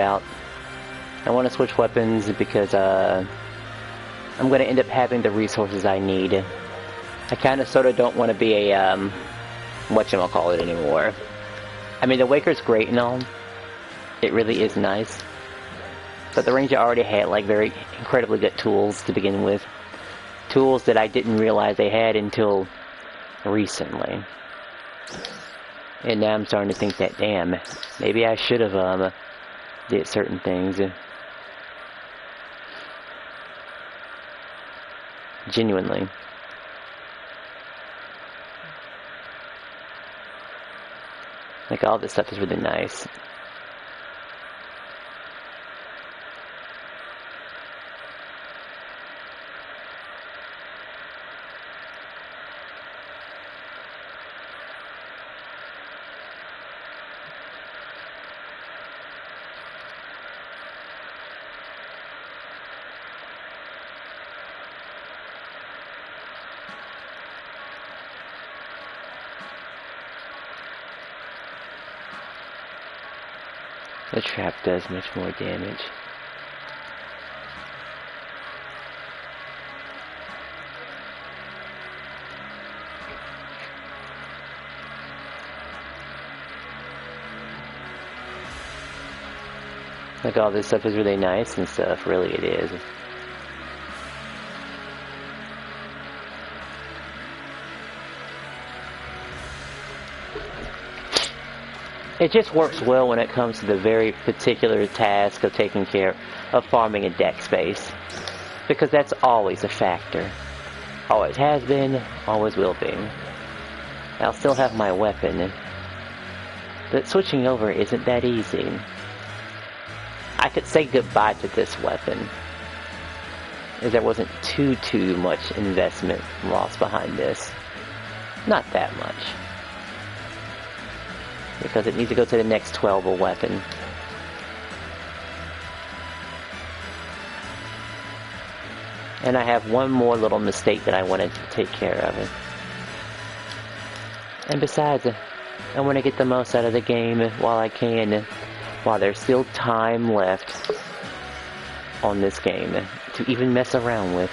out. I want to switch weapons because I'm going to end up having the resources I need. I kind of sort of don't want to be a whatchamacallit anymore. I mean, the Waker's great and all. It really is nice. But the Ranger already had like very incredibly good tools to begin with. Tools that I didn't realize they had until recently. And now I'm starting to think that, damn, maybe I should have did certain things. Genuinely. Like, all this stuff is really nice. The trap does much more damage. Like, all this stuff is really nice and stuff, really it is. It just works well when it comes to the very particular task of taking care of farming a deck space. Because that's always a factor. Always has been, always will be. I'll still have my weapon. But switching over isn't that easy. I could say goodbye to this weapon. As there wasn't too much investment lost behind this. Not that much. Because it needs to go to the next 12 weapon. And I have one more little mistake that I want to take care of. And besides, I want to get the most out of the game while I can, while there's still time left on this game to even mess around with.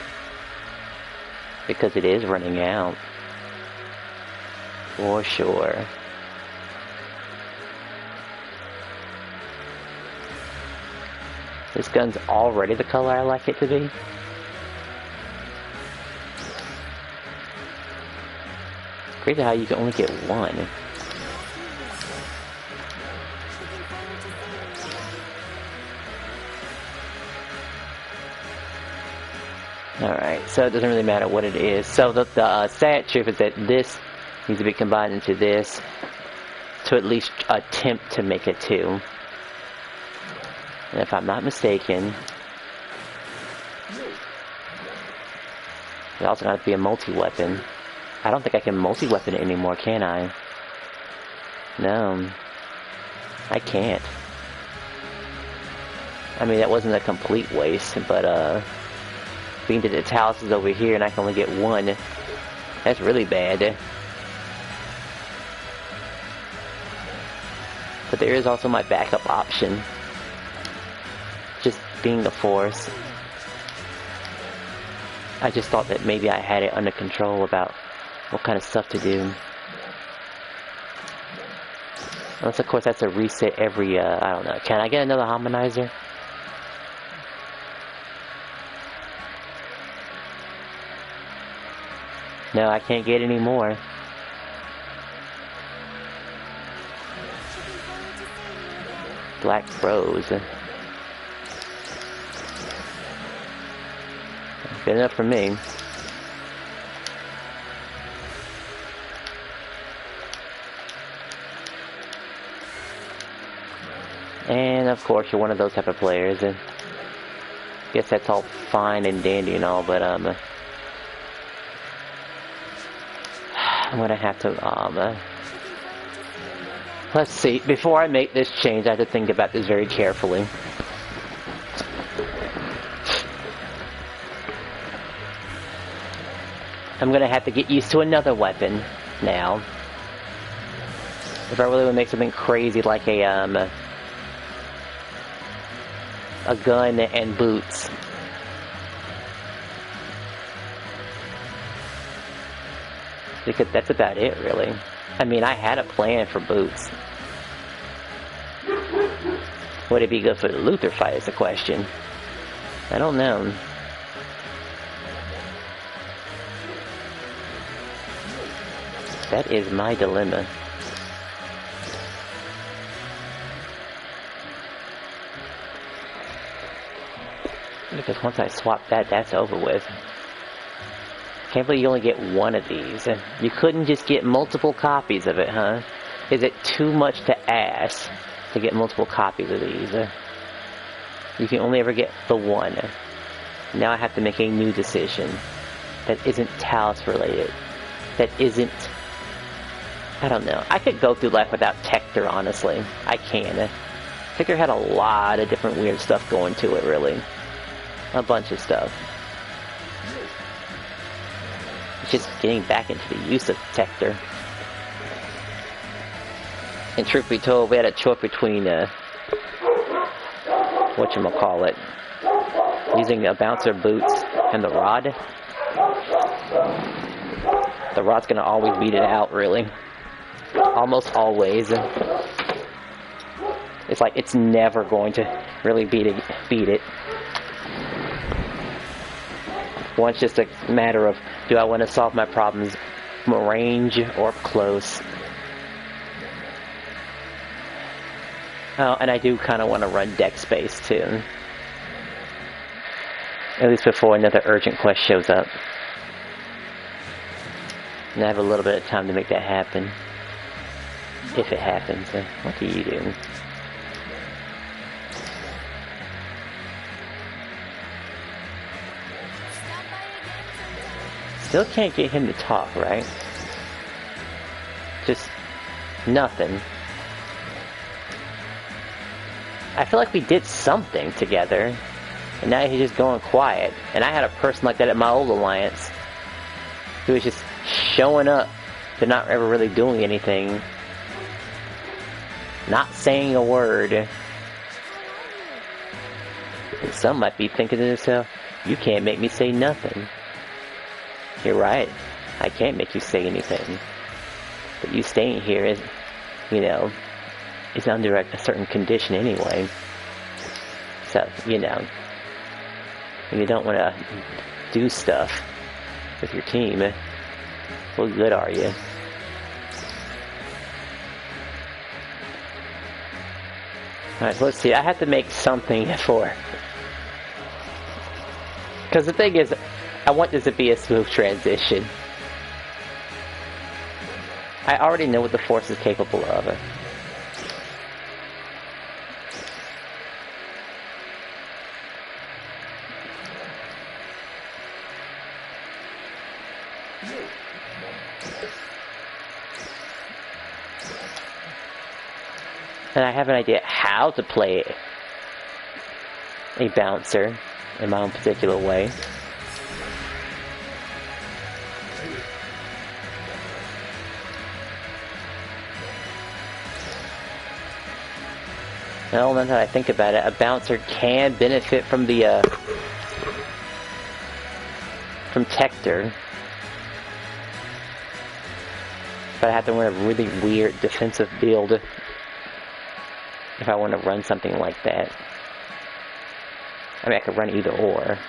Because it is running out. For sure. This gun's already the color I like it to be. It's crazy how you can only get one. Alright, so it doesn't really matter what it is. So the sad truth is that this needs to be combined into this to at least attempt to make it 2. And if I'm not mistaken, it's also going to be a multi-weapon. I don't think I can multi-weapon it anymore, can I? No. I can't. I mean, that wasn't a complete waste, but, being that its house is over here and I can only get one, that's really bad. But there is also my backup option. Just being a force. I just thought that maybe I had it under control about what kind of stuff to do. Unless, of course, that's a reset every, I don't know. Can I get another harmonizer? No, I can't get any more. Black Rose. Good enough for me. And of course you're one of those type of players, and guess that's all fine and dandy and all, but I'm gonna have to let's see, before I make this change I have to think about this very carefully. I'm gonna have to get used to another weapon now. If I really want to make something crazy like a a gun and boots. Because that's about it, really. I mean, I had a plan for boots. Would it be good for the Luther fight is the question. I don't know. That is my dilemma. Because once I swap that, that's over with. Can't believe you only get one of these. You couldn't just get multiple copies of it, huh? Is it too much to ask to get multiple copies of these? You can only ever get the one. Now I have to make a new decision that isn't Talos related. That isn't... I don't know. I could go through life without Tector, honestly. I can. Tector had a lot of different weird stuff going to it, really. A bunch of stuff. It's just getting back into the use of Tector. And truth be told, we had a choice between, whatchamacallit, using a bouncer boots and the rod. The rod's gonna always beat it out, really. Almost always. It's like it's never going to really beat it. One's just a matter of, do I want to solve my problems from a range or up close? Oh, and I do kind of want to run deck space too. At least before another urgent quest shows up. And I have a little bit of time to make that happen. If it happens. What do you do? Still can't get him to talk, right? Just nothing. I feel like we did something together, and now he's just going quiet. And I had a person like that at my old alliance, who was just showing up, but not ever really doing anything. Not saying a word. Some might be thinking to themselves, you can't make me say nothing. You're right. I can't make you say anything. But you staying here is, you know, is under a certain condition anyway. So, you know, you don't want to do stuff with your team. What good are you? Alright, so let's see. I have to make something for... Because the thing is, I want this to be a smooth transition. I already know what the Force is capable of. And I have an idea how to play a bouncer in my own particular way. Well, now that I think about it, a bouncer can benefit from the, from Tector. But I have to run a really weird defensive build if I want to run something like that. I mean, I could run either or.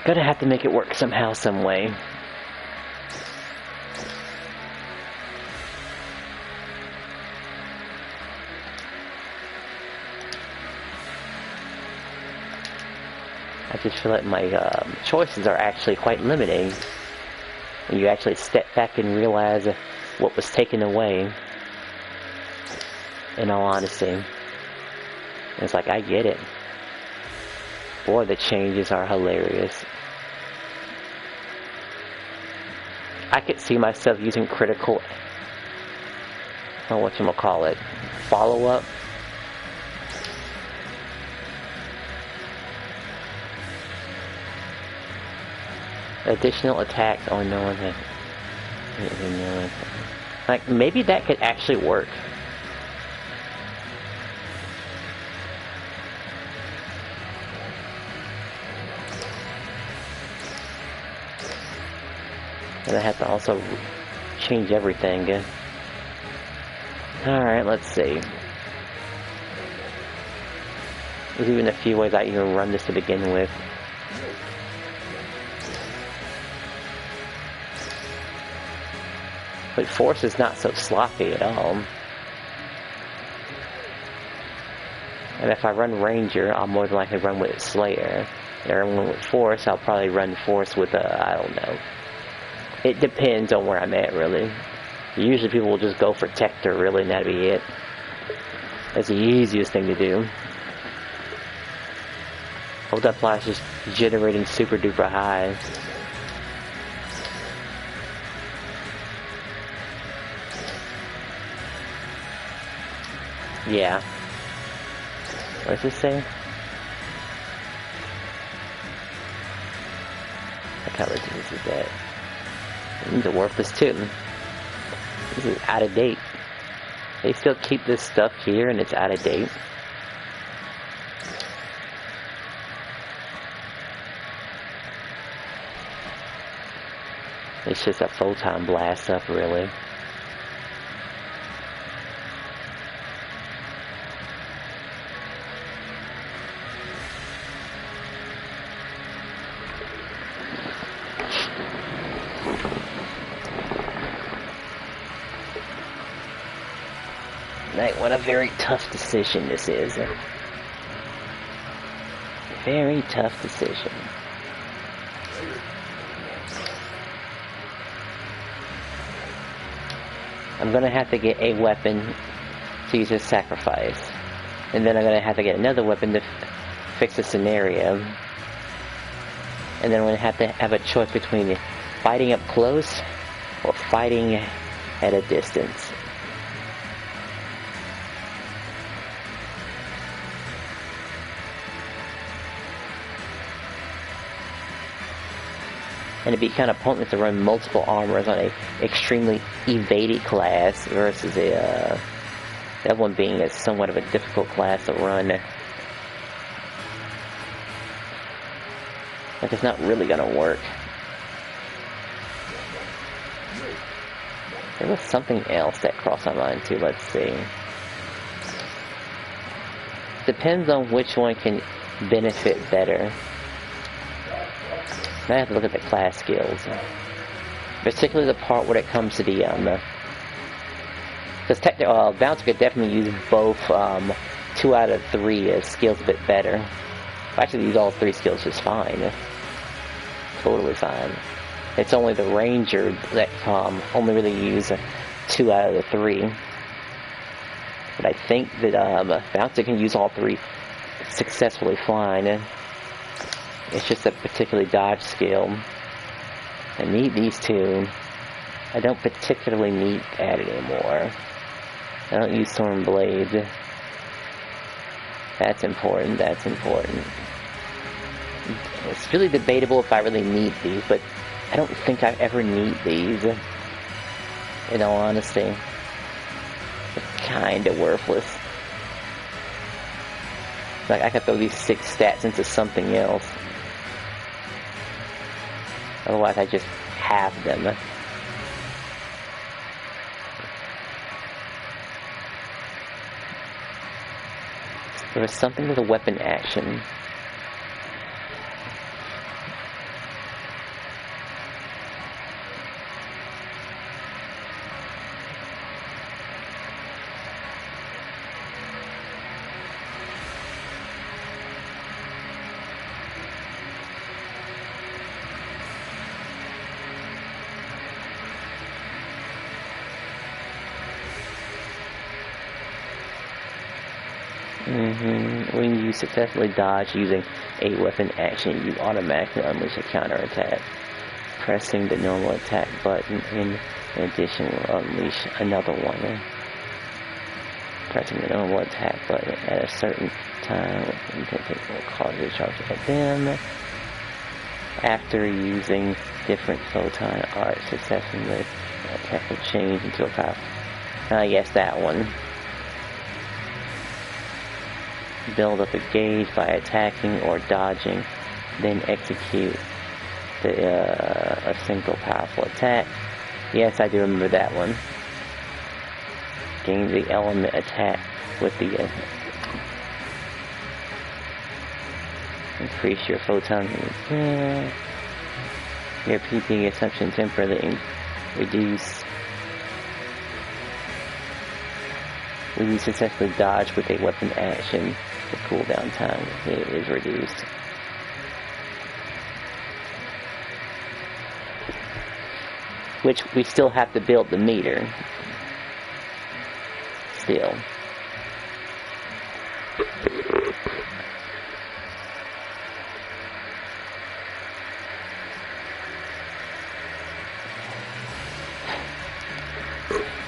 Gonna have to make it work somehow, some way. I just feel like my choices are actually quite limiting. And you actually step back and realize what was taken away. In all honesty. And it's like, I get it. Boy, the changes are hilarious. I could see myself using critical... oh, whatchamacallit? Follow-up? Additional attacks. Oh, no one has... Like, maybe that could actually work. And I have to also change everything. Alright, let's see. There's even a few ways I even run this to begin with. But Force is not so sloppy at all. And if I run Ranger, I'll more than likely run with Slayer. If I run with Force, I'll probably run Force with I don't know. It depends on where I'm at, really. Usually people will just go for Tector, really, and that'd be it. That's the easiest thing to do. Hold up flash is generating super duper high. Yeah. What does this say? What kind of resistance is that? These are worthless too. This is out of date. They still keep this stuff here and it's out of date. It's just a photon blast up, really. Like, what a very tough decision this is. Very tough decision. I'm gonna have to get a weapon to use as sacrifice. And then I'm gonna have to get another weapon to fix the scenario. And then I'm gonna have to have a choice between fighting up close or fighting at a distance. And it'd be kind of pointless to run multiple armors on a extremely evaded class versus a that one being a somewhat of a difficult class to run. Like, it's not really gonna work. There was something else that crossed my mind too. Let's see. Depends on which one can benefit better. I have to look at the class skills, particularly the part when it comes to the because Bouncer could definitely use both 2 out of 3 skills a bit better. Actually, use all 3 skills just fine, totally fine. It's only the Ranger that only really use 2 out of the 3. But I think that Bouncer can use all 3 successfully fine. It's just a particularly dodge skill. I need these 2. I don't particularly need that anymore. I don't use Storm Blades. That's important, that's important. It's really debatable if I really need these, but I don't think I ever need these. In all honesty. They're kinda worthless. Like, I could throw these 6 stats into something else. Otherwise, I just have them. There was something with a weapon action. When you successfully dodge using a weapon action, you automatically unleash a counterattack. Pressing the normal attack button in addition will unleash another one. Pressing the normal attack button at a certain time will cause a charge at them. After using different photon art successfully Attack will change into a power. Yes, that one. Build up a gauge by attacking or dodging, then execute a single powerful attack. Yes, I do remember that one. Gain the element attack with the increase your photon. Your PP assumption temporarily reduce. When you successfully dodge with a weapon action, the cooldown time is reduced. Which we still have to build the meter. Still.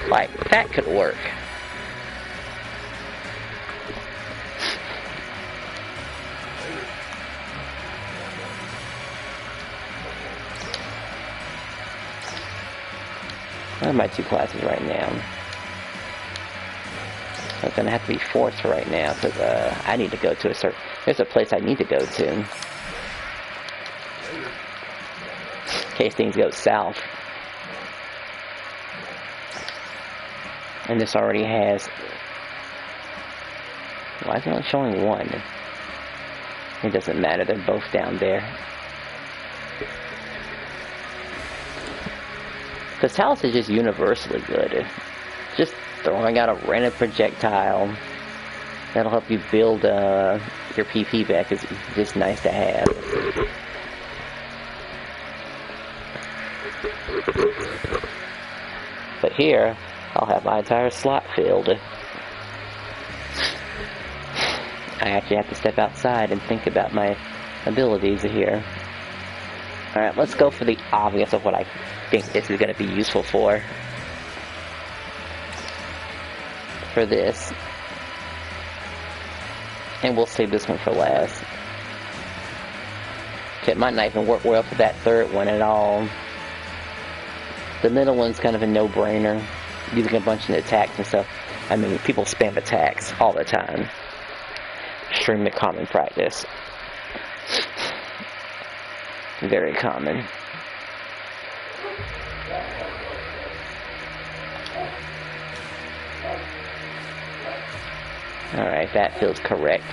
Like, that could work. What are my two classes right now? So it's gonna have to be forced right now because I need to go to a certain. There's a place I need to go to in case things go south. And this already has. Why is it only showing one? It doesn't matter. They're both down there. Because Talos is just universally good. Just throwing out a random projectile that'll help you build your PP back is just nice to have. But here, I'll have my entire slot filled. I actually have to step outside and think about my abilities here. Alright, let's go for the obvious of what I think this is going to be useful for. For this. And we'll save this one for last. It might not even work well for that third one at all. The middle one's kind of a no-brainer. Using a bunch of attacks and stuff. I mean, people spam attacks all the time. Extremely common practice. Very common. Alright, that feels correct.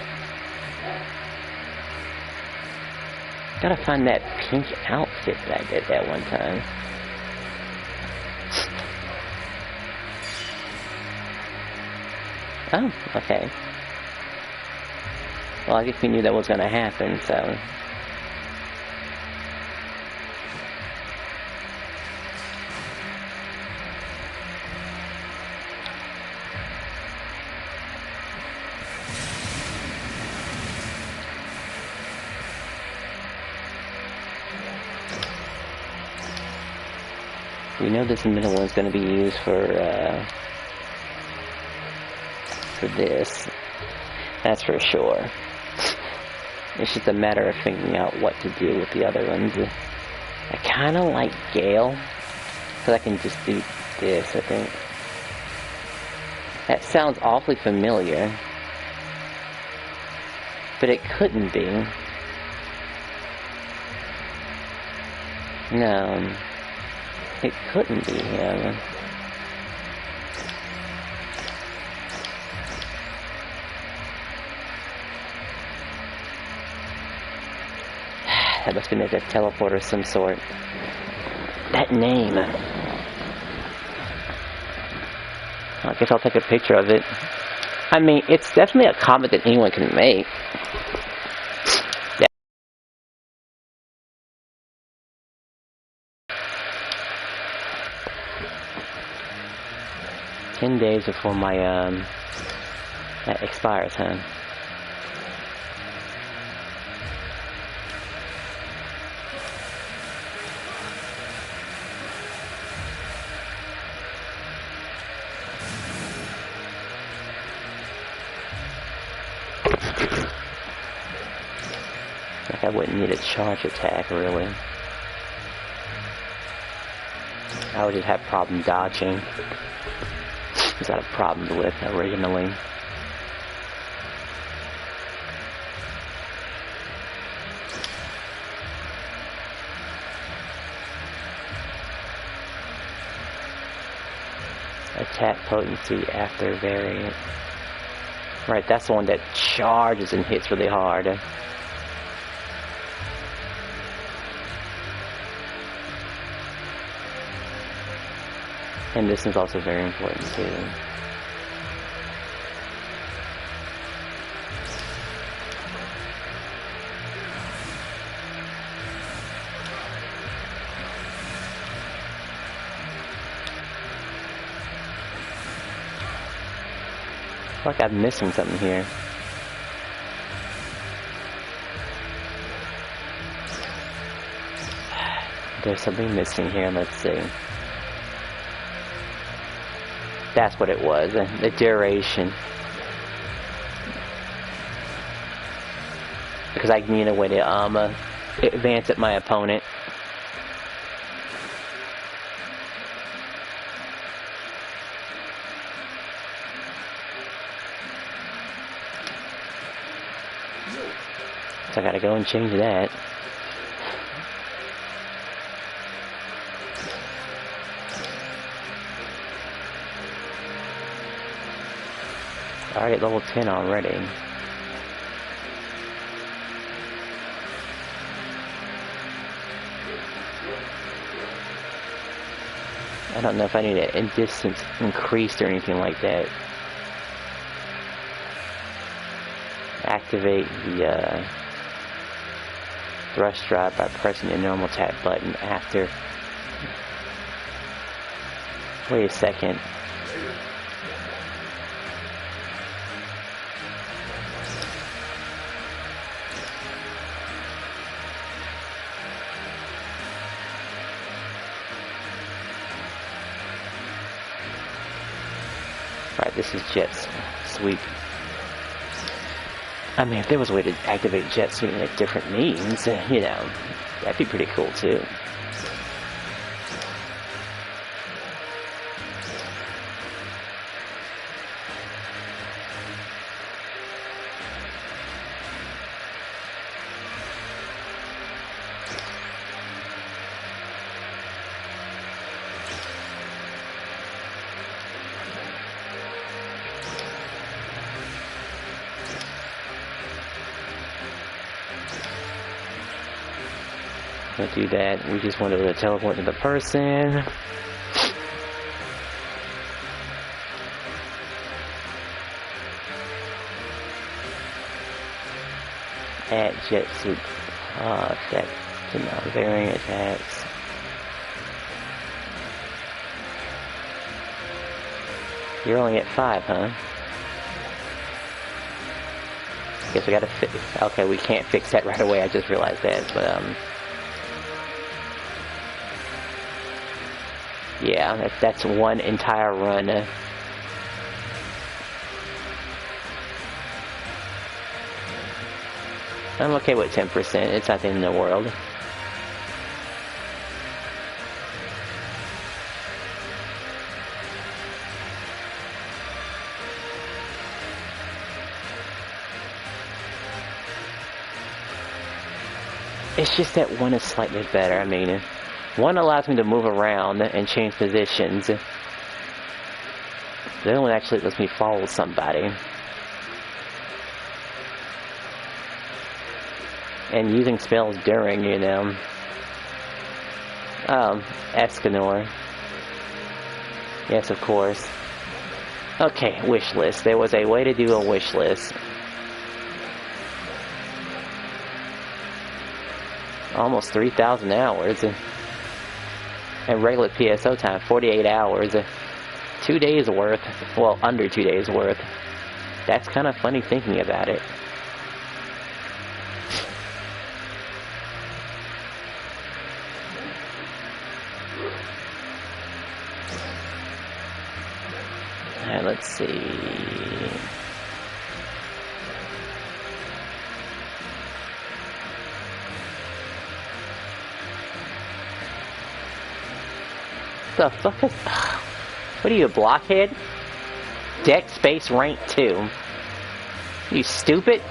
Gotta find that pink outfit that I did that one time. Oh, okay. Well, I guess we knew that was gonna happen, so... We know this middle one's going to be used for this. That's for sure. It's just a matter of figuring out what to do with the other ones. I kind of like Gale, because I can just do this, I think. That sounds awfully familiar. But it couldn't be. No. It couldn't be him. That must be like a teleporter of some sort. That name. I guess I'll take a picture of it. I mean, it's definitely a comment that anyone can make. 10 days before my, that expires, huh? Like I wouldn't need a charge attack, really. I would just have problem dodging. Which I had problems with originally. Attack potency after variant. Right, that's the one that charges and hits really hard. And this is also very important too. I feel like I'm missing something here. There's something missing here, let's see. That's what it was, the duration. Because I need a way to advance at my opponent. So I gotta go and change that. Already at level 10 already. I don't know if I need a distance increased or anything like that. Activate the thrust drive by pressing the normal tap button after. Wait a second. Right, this is jet sweep. I mean, if there was a way to activate jet sweep at different means, you know, that'd be pretty cool too. We'll do that. We just wanted to teleport to the person. Add jet suit effect to now variant attacks. You're only at 5, huh? Guess we gotta fix. Okay, we can't fix that right away. I just realized that, but yeah, that's one entire run. I'm okay with 10%. It's not the end of the world. It's just that one is slightly better. I mean, one allows me to move around and change positions. The other one actually lets me follow somebody. And using spells during, you know. Escanor. Yes, of course. Okay, wish list. There was a way to do a wish list. Almost 3,000 hours. And regular PSO time, 48 hours. 2 days worth. Well, under 2 days worth. That's kind of funny thinking about it. Alright, let's see. the fuck is... What are you, a blockhead? Deck space rank 2. You stupid?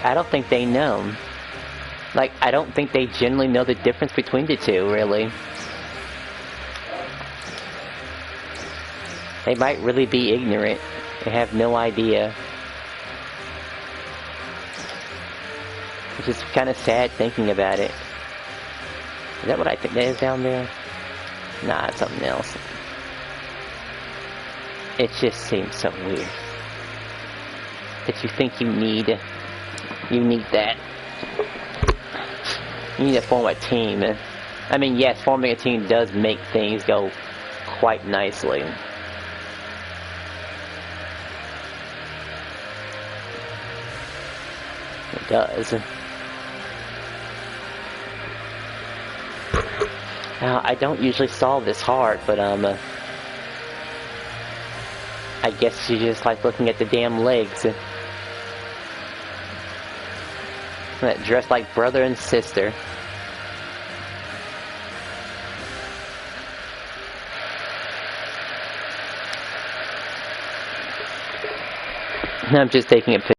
I don't think they know. Like, I don't think they generally know the difference between the two, really. They might really be ignorant. They have no idea. It's just kind of sad thinking about it. Is that what I think that is down there? Nah, it's something else. It just seems so weird. That you think you need that. You need to form a team. I mean, yes, forming a team does make things go quite nicely. It does. Now, I don't usually solve this hard, but I guess you just like looking at the damn legs. Dressed like brother and sister. I'm just taking a picture.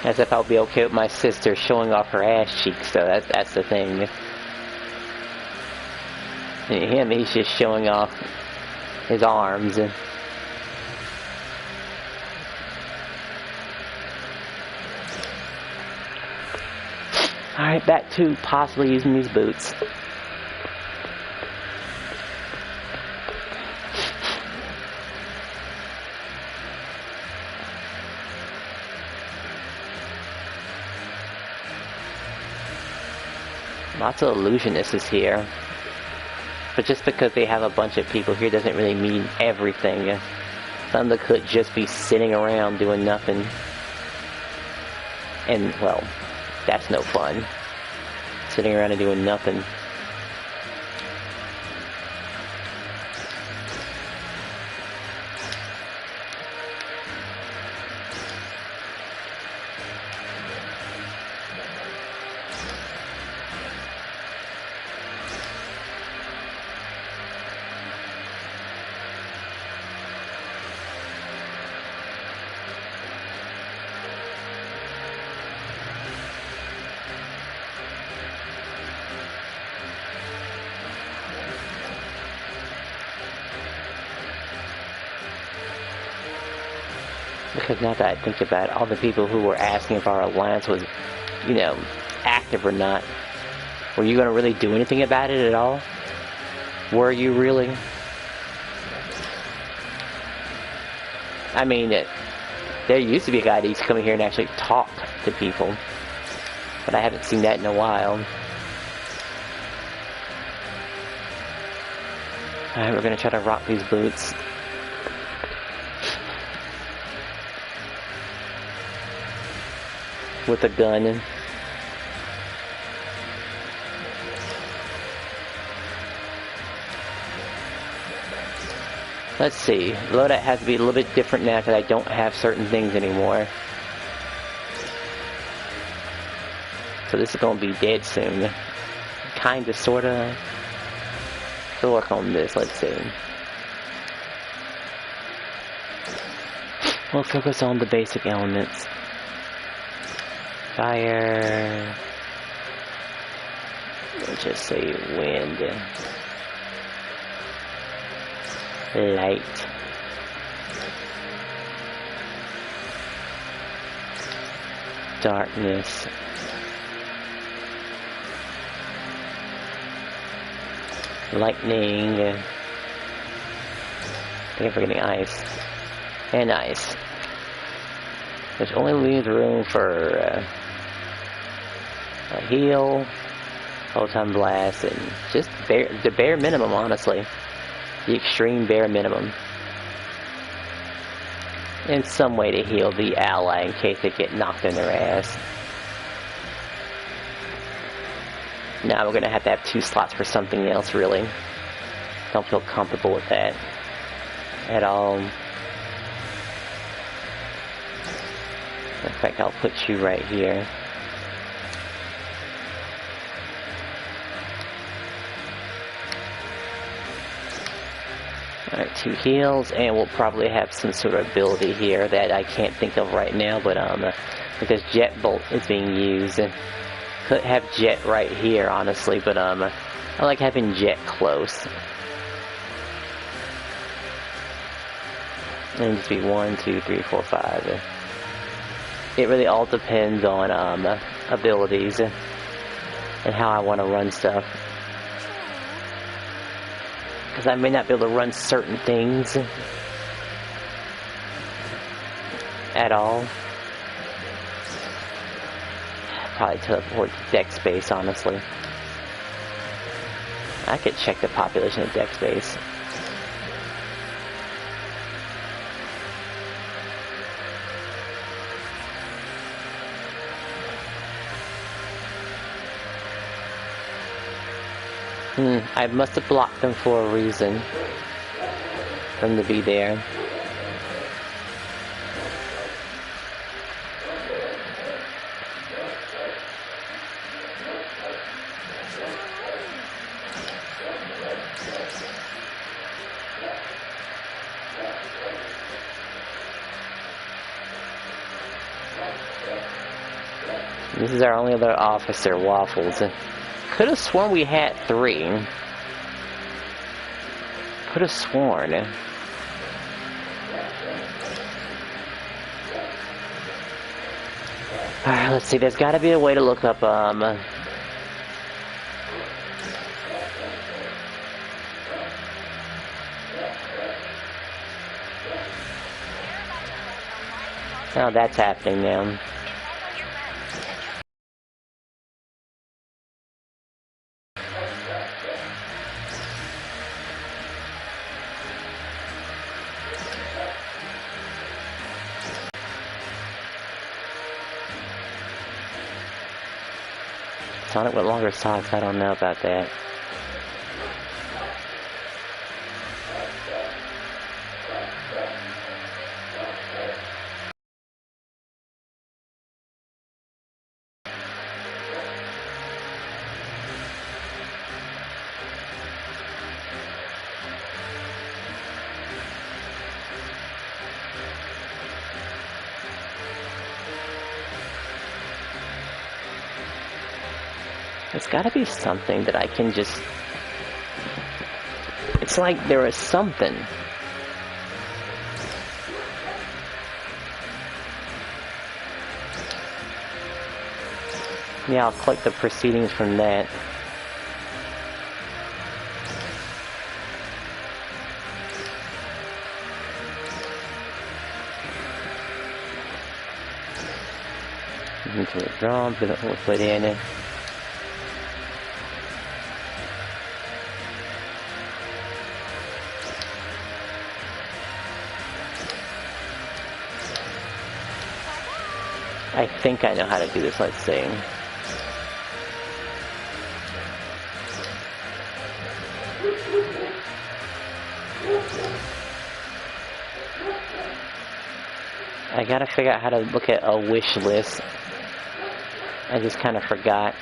As if I'll be okay with my sister showing off her ass cheeks, so that's the thing. And him, he's just showing off his arms. Alright, back to possibly using these boots. Lots of illusionists is here. But just because they have a bunch of people here doesn't really mean everything. Some of them could just be sitting around doing nothing. And, well, that's no fun. Sitting around and doing nothing. Because now that I think about it, all the people who were asking if our alliance was, you know, active or not, were you going to really do anything about it at all? Were you really? I mean, there used to be a guy that used to come in here and actually talk to people, but I haven't seen that in a while. Alright, we're going to try to rock these boots. With a gun. Let's see. Loadout has to be a little bit different now because I don't have certain things anymore. So this is going to be dead soon. Kinda, sorta. We'll work on this. Let's see. We'll focus on the basic elements. Fire. Let's just say wind. Light. Darkness. Lightning. I think I'm forgetting ice. And ice. Which only leaves room for a heal, photon blast, and just the bare minimum, honestly. The extreme bare minimum. And some way to heal the ally in case they get knocked in their ass. Now we're going to have 2 slots for something else, really. Don't feel comfortable with that at all. In fact, I'll put you right here. Alright, 2 heals, and we'll probably have some sort of ability here that I can't think of right now, but because Jet Bolt is being used. Could have Jet right here, honestly, but I like having Jet close. And just be 1, 2, 3, 4, 5. It really all depends on abilities and how I want to run stuff. Because I may not be able to run certain things at all. Probably teleport to deck space, honestly. I could check the population of deck space. I must have blocked them for a reason. For them to be there. This is our only other officer, Waffles. Could have sworn we had 3. Could have sworn. Alright, let's see. There's got to be a way to look up, Oh, that's happening now. Sonic with longer socks, I don't know about that. There's gotta be something that I can just... It's like there is something. Yeah, I'll collect the proceedings from that. Into withdraw, we'll put in it. I think I know how to do this, let's see. I gotta figure out how to look at a wish list. I just kind of forgot.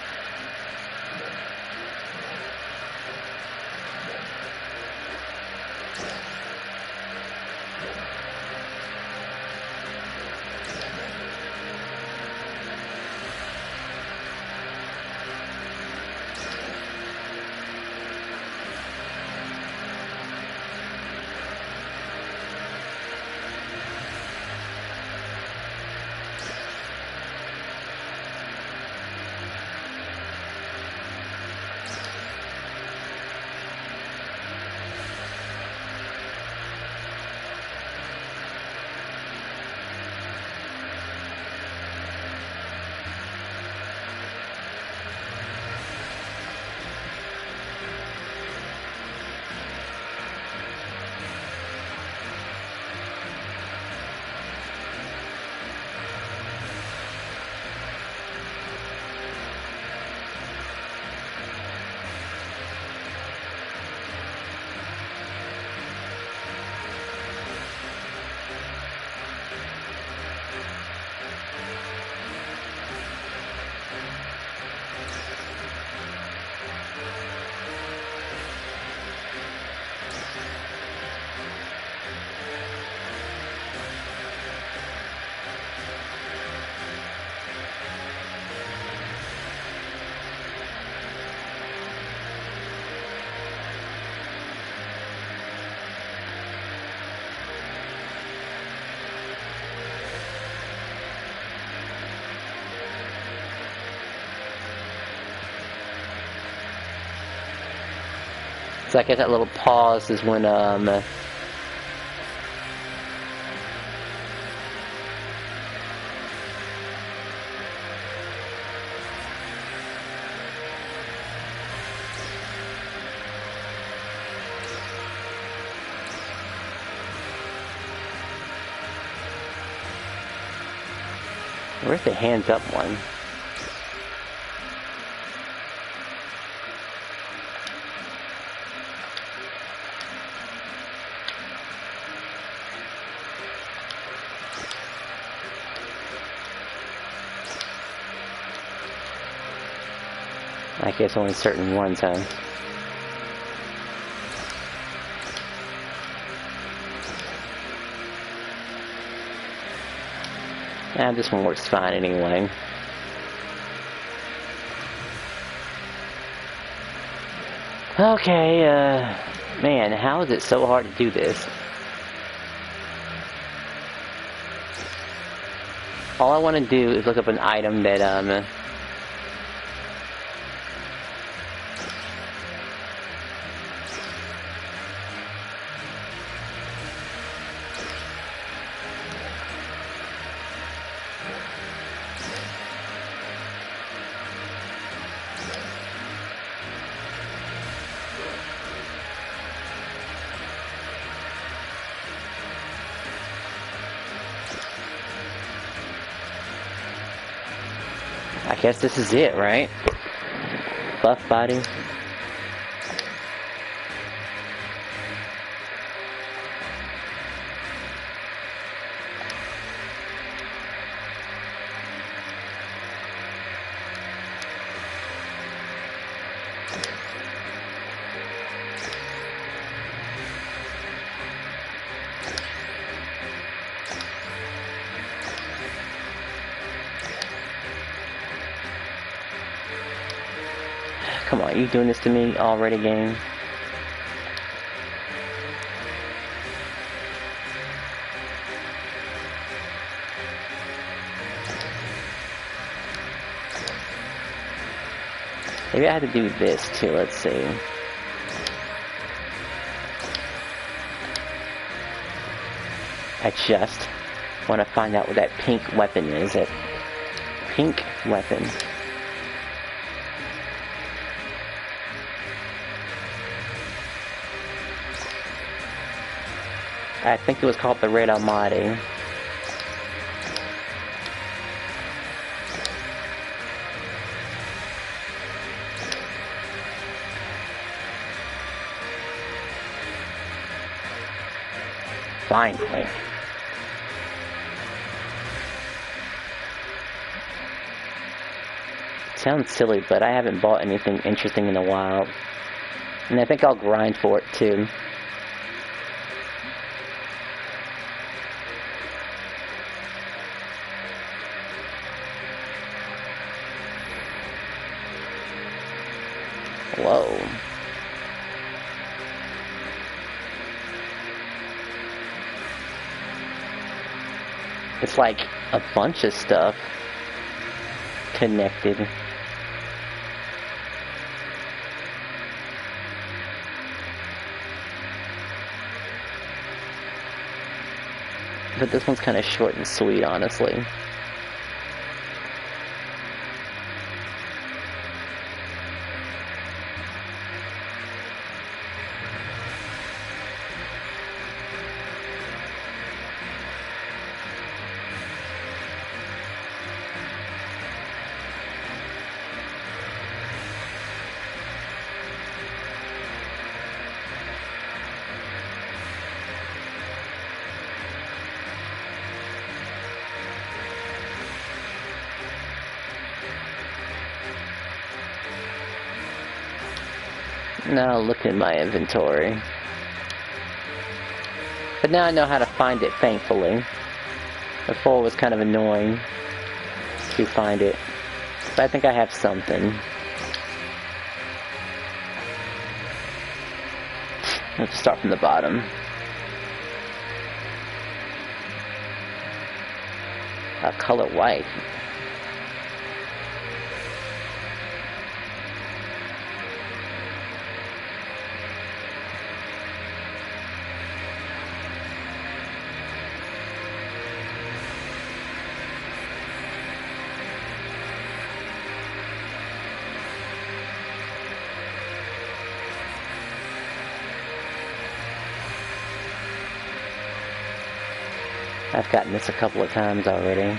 So I guess that little pause is when, where's the hands up one? I guess only certain ones, huh? Nah, this one works fine anyway. Okay, man, how is it so hard to do this? All I want to do is look up an item that, I guess this is it, right? Buff body. Come on, you doing this to me already, game? Maybe I have to do this too, let's see. I just want to find out what that pink weapon is. That pink weapon. I think it was called the Red Almighty. Finally. Sounds silly, but I haven't bought anything interesting in a while. And I think I'll grind for it too. Whoa. It's like a bunch of stuff connected. But this one's kind of short and sweet, honestly. Now look at my inventory. But now I know how to find it, thankfully. Before it was kind of annoying to find it. But I think I have something. Let's start from the bottom. Color white. I've gotten this a couple of times already.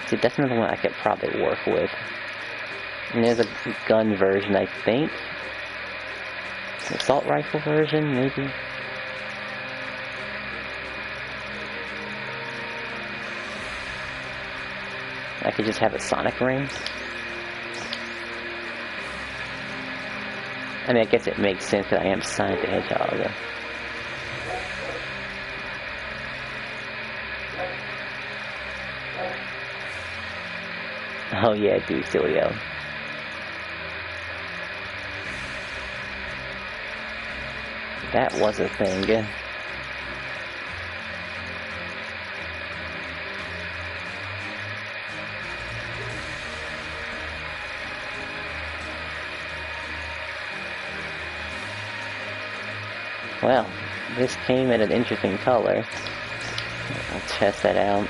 See, that's another one I could probably work with. And there's a gun version, I think. Assault rifle version, maybe. I could just have a sonic ring. I mean, I guess it makes sense that I am Sonic the Hedgehog. Oh yeah, dude, Silio. That was a thing. Well, this came in an interesting color. I'll test that out.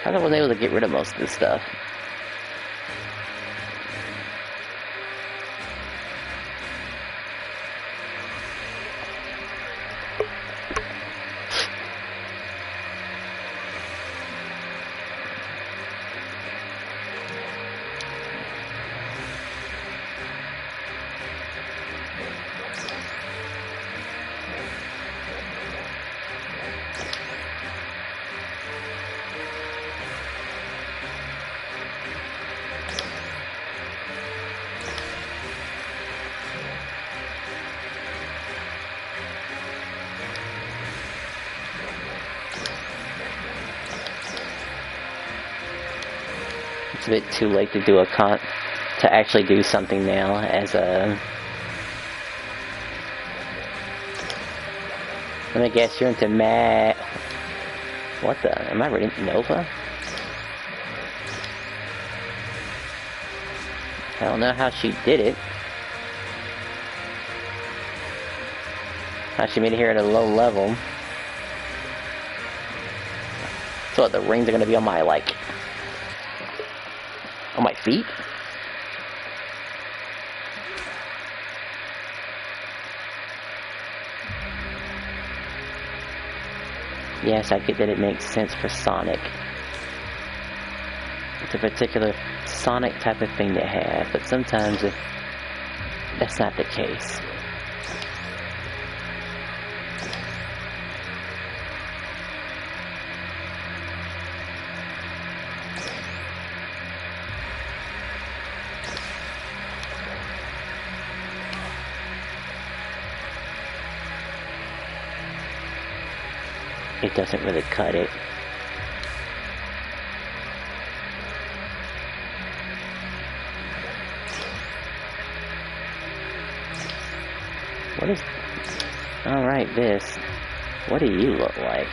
I thought I was able to get rid of most of this stuff. It's a bit too late to do to actually do something now as a... Let me guess, you're into what the? Am I reading Nova? I don't know how she did it. How she made it here at a low level. So what, the rings are gonna be on my, like... on my feet? Yes, I get that it makes sense for Sonic. It's a particular Sonic type of thing to have, but sometimes that's not the case. It doesn't really cut it. What is... Alright, this. What do you look like?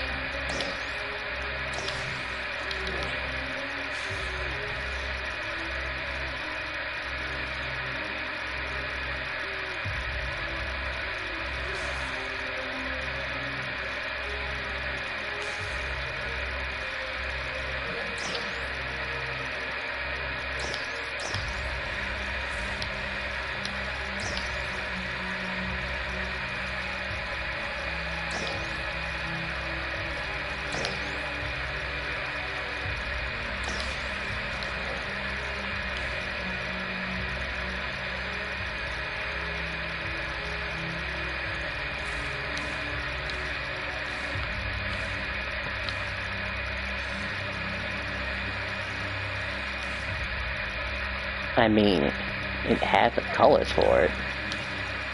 I mean, it has the colors for it.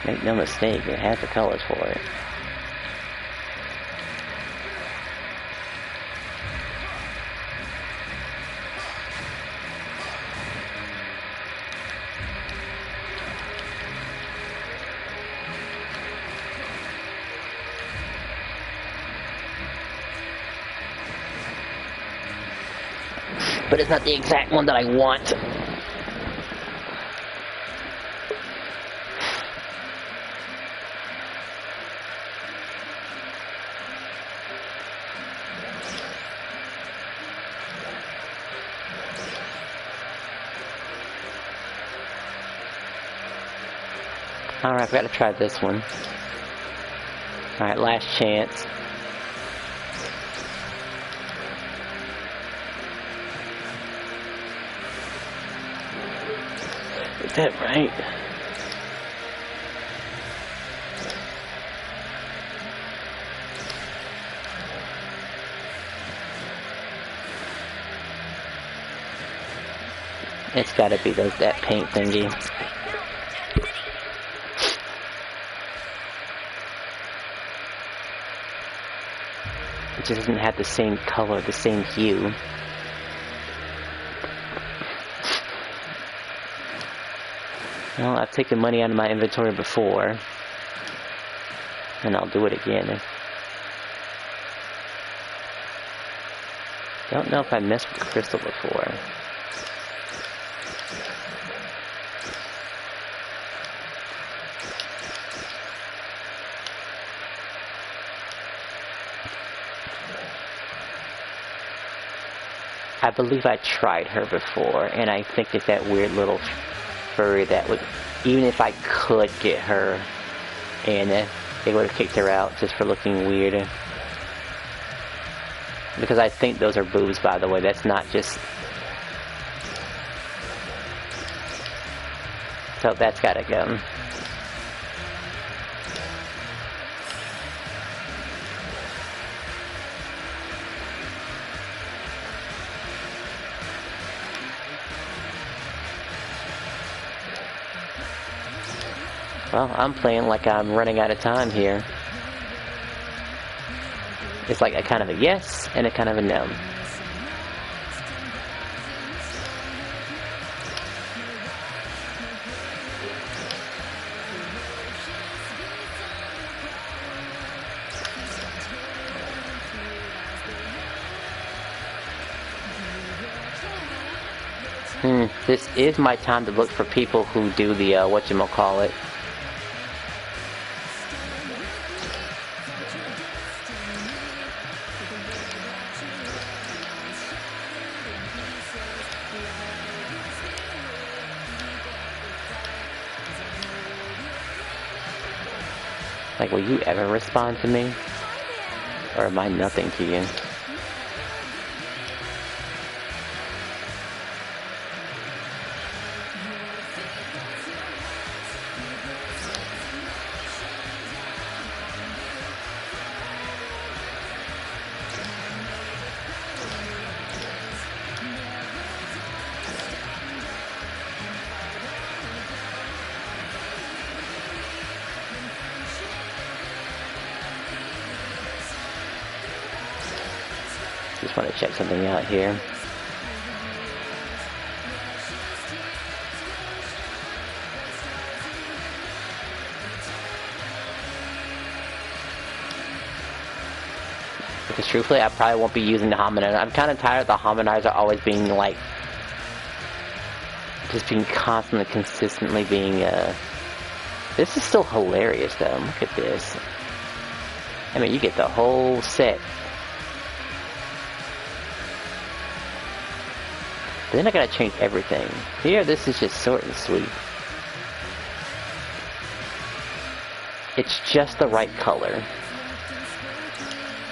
Make no mistake, it has the colors for it. But it's not the exact one that I want. Alright, I've got to try this one. Alright, last chance. Is that right? It's gotta be that paint thingy. It just doesn't have the same color, the same hue. Well, I've taken money out of my inventory before, and I'll do it again. Don't know if I messed with the crystal before. I believe I tried her before, and I think it's that weird little furry that would, even if I could get her, and they would have kicked her out just for looking weird. Because I think those are boobs, by the way. That's not just... So that's gotta go. Well, I'm playing like I'm running out of time here. It's like a kind of a yes and a kind of a no. This is my time to look for people who do the, whatchamacallit. Like, will you ever respond to me? Or am I nothing to you? Just want to check something out here. Because truthfully, I probably won't be using the hominizer. I'm kind of tired of the hominizer always being like, just being constantly, consistently being, this is still hilarious though. Look at this. I mean, you get the whole set. Then I gotta change everything. Here, this is just short and sweet. It's just the right color.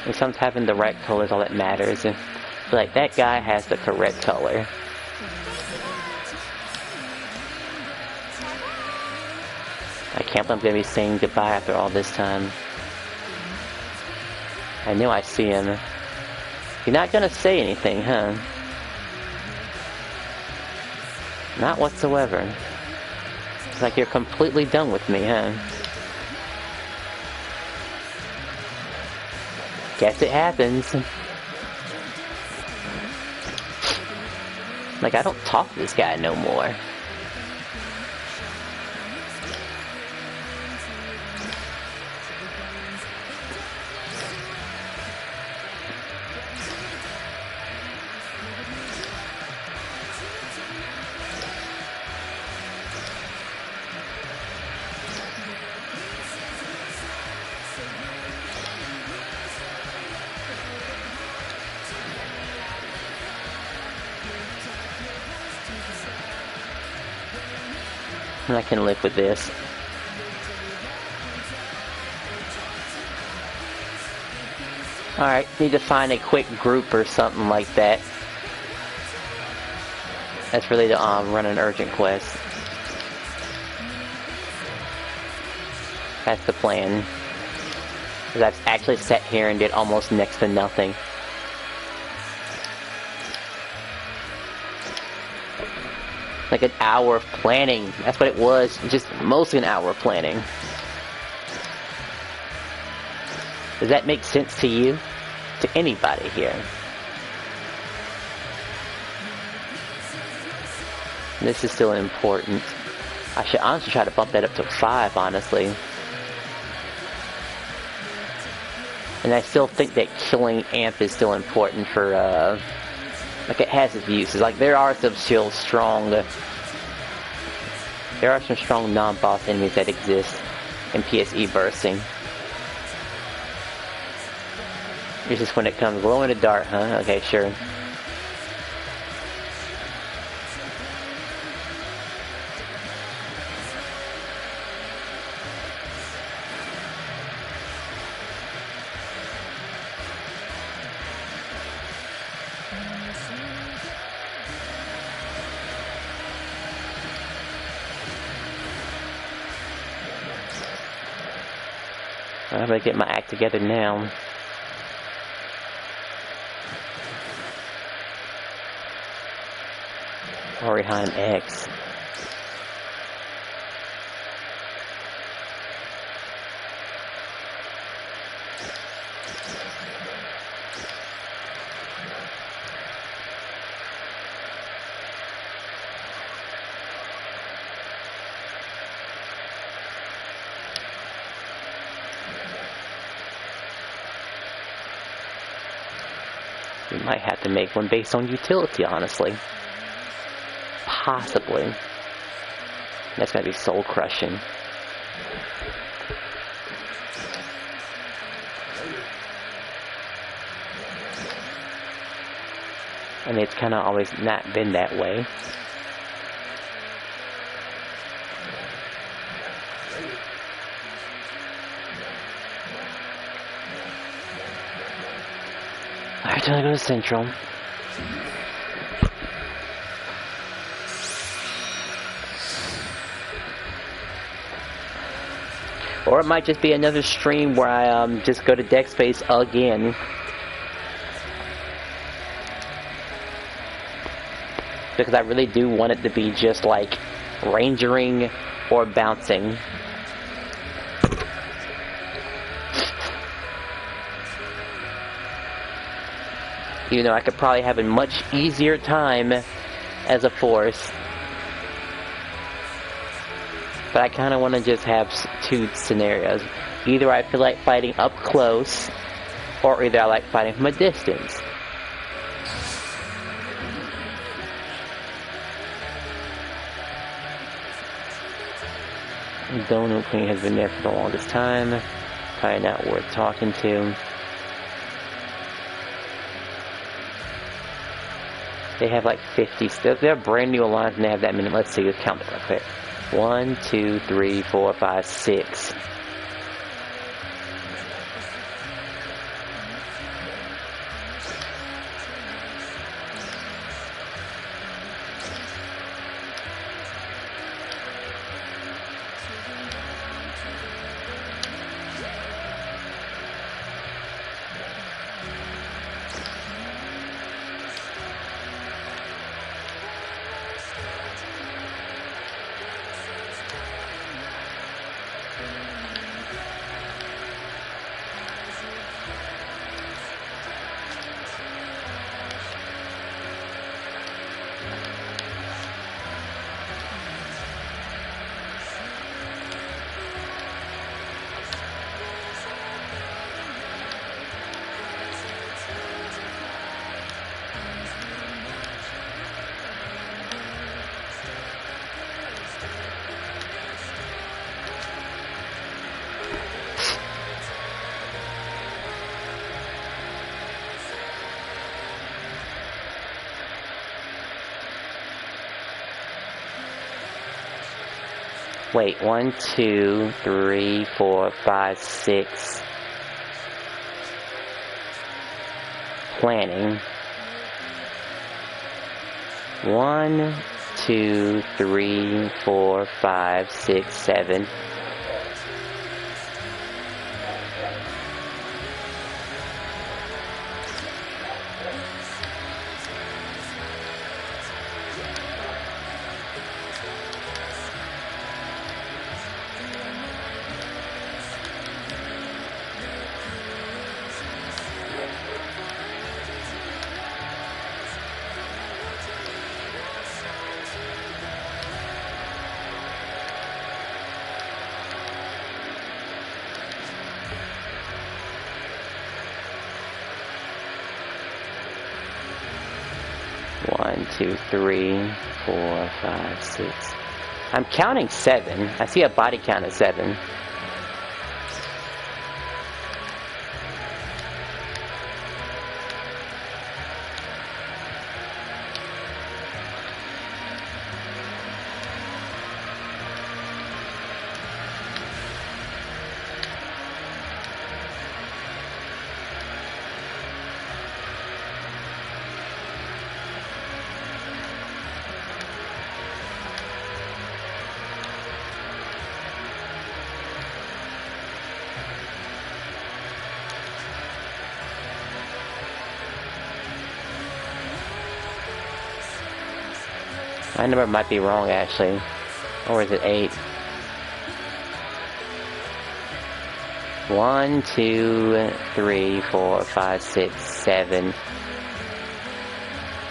And sometimes having the right color is all that matters. And like, that guy has the correct color. I can't believe I'm gonna be saying goodbye after all this time. I knew I see him. You're not gonna say anything, huh? Not whatsoever. It's like you're completely done with me, huh? Guess it happens. Like, I don't talk to this guy no more. And I can live with this. Alright, need to find a quick group or something like that. That's really to run an urgent quest. That's the plan. Because I've actually sat here and did almost next to nothing. Like an hour of planning. That's what it was. Just mostly an hour of planning. Does that make sense to you? To anybody here? This is still important. I should honestly try to bump that up to 5, honestly. And I still think that killing Amp is still important for, like, it has its uses. Like, there are some still strong... There are some strong non-boss enemies that exist in PSE bursting. It's just when it comes glow in the dark, huh? Okay, sure. I'm gonna get my act together now. Oriheim X. We might have to make one based on utility, honestly. Possibly. That's gonna be soul crushing. I mean, it's kind of always not been that way. Alright, time to go to Central. Or it might just be another stream where I just go to deck space again. Because I really do want it to be just like rangering or bouncing. You know, I could probably have a much easier time as a force. But I kind of want to just have two scenarios. Either I feel like fighting up close, or either I like fighting from a distance. Donut Queen has been there for the longest time. Probably not worth talking to. They have like 50. They're a brand new alliance and they have that many. Let's see, let's count it real quick. 1, 2, 3, 4, 5, 6. Wait, 1, 2, 3, 4, 5, 6. Planning. 1, 2, 3, 4, 5, 6, 7. One, 2, 3, 4, 5, 6. I'm counting 7. I see a body count of 7. My number might be wrong, actually. Or is it 8? 1, 2, 3, 4, 5, 6, 7.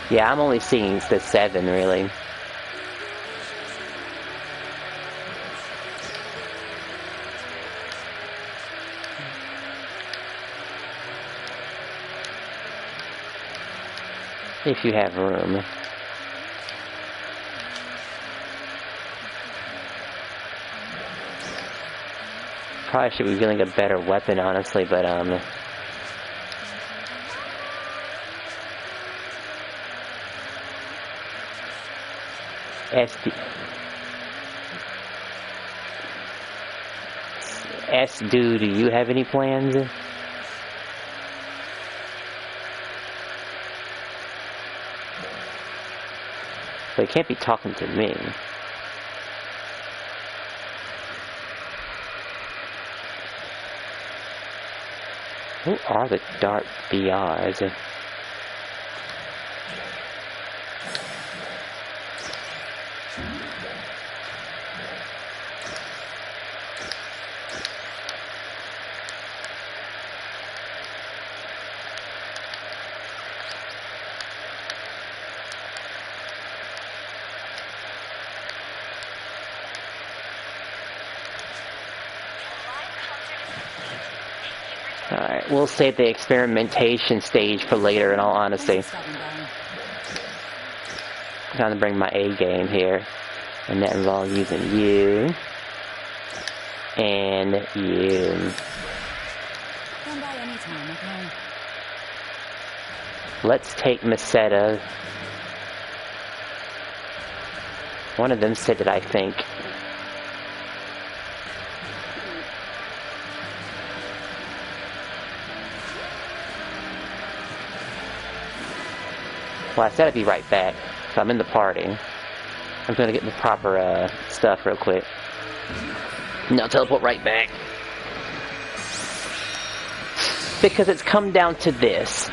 Yeah, I'm only seeing the 7, really. If you have room. Probably should be feeling a better weapon, honestly, but do you have any plans? But you can't be talking to me. Who are the dark BRs? Alright, we'll save the experimentation stage for later, in all honesty. I'm trying to bring my A game here. And that involves using you. And you. Let's take Meseta. One of them said that, I think. Well, I said I'd be right back, so I'm in the party. I'm gonna get the proper stuff real quick. And I'll teleport right back. Because it's come down to this.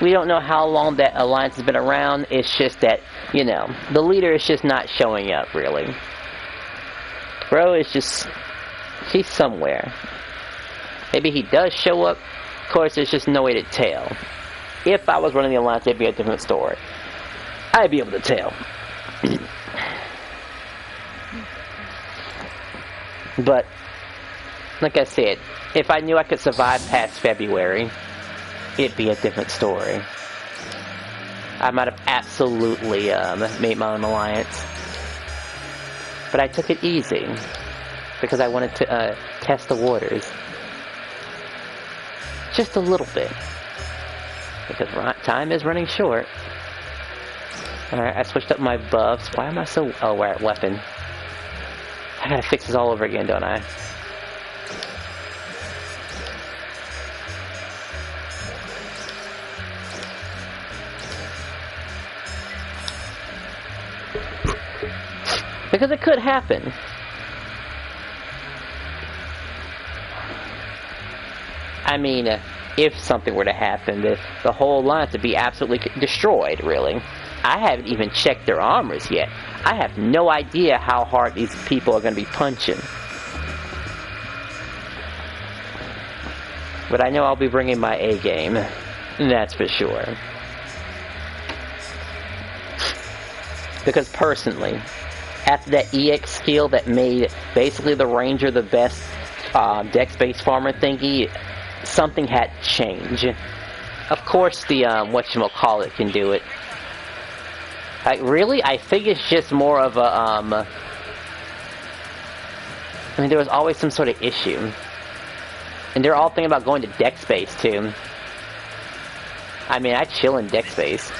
We don't know how long that alliance has been around. It's just that, you know, the leader is just not showing up, really. Bro is just... he's somewhere. Maybe he does show up. Of course, there's just no way to tell. If I was running the alliance, it'd be a different story. I'd be able to tell. But, like I said, if I knew I could survive past February, it'd be a different story. I might have absolutely made my own alliance. But I took it easy, because I wanted to test the waters. Just a little bit. Because time is running short. Alright, I switched up my buffs. Why am I so... oh, we're at weapon. I gotta fix this all over again, don't I? Because it could happen. I mean, if something were to happen, the whole line to be absolutely destroyed, really. I haven't even checked their armors yet. I have no idea how hard these people are going to be punching. But I know I'll be bringing my A game. That's for sure. Because personally, after that EX skill that made basically the Ranger the best dex-based farmer thingy, something had to change. Of course the, whatchamacallit can do it. Like, really? I think it's just more of a, I mean, there was always some sort of issue. And they're all thinking about going to dex space, too. I mean, I chill in dex space.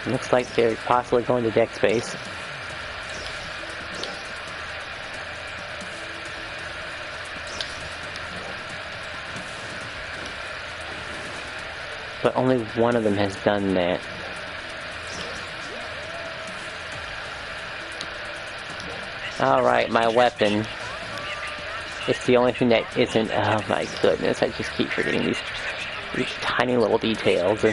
Looks like they're possibly going to dex space. But only one of them has done that. Alright, my weapon. It's the only thing that isn't... Oh my goodness, I just keep forgetting these tiny little details.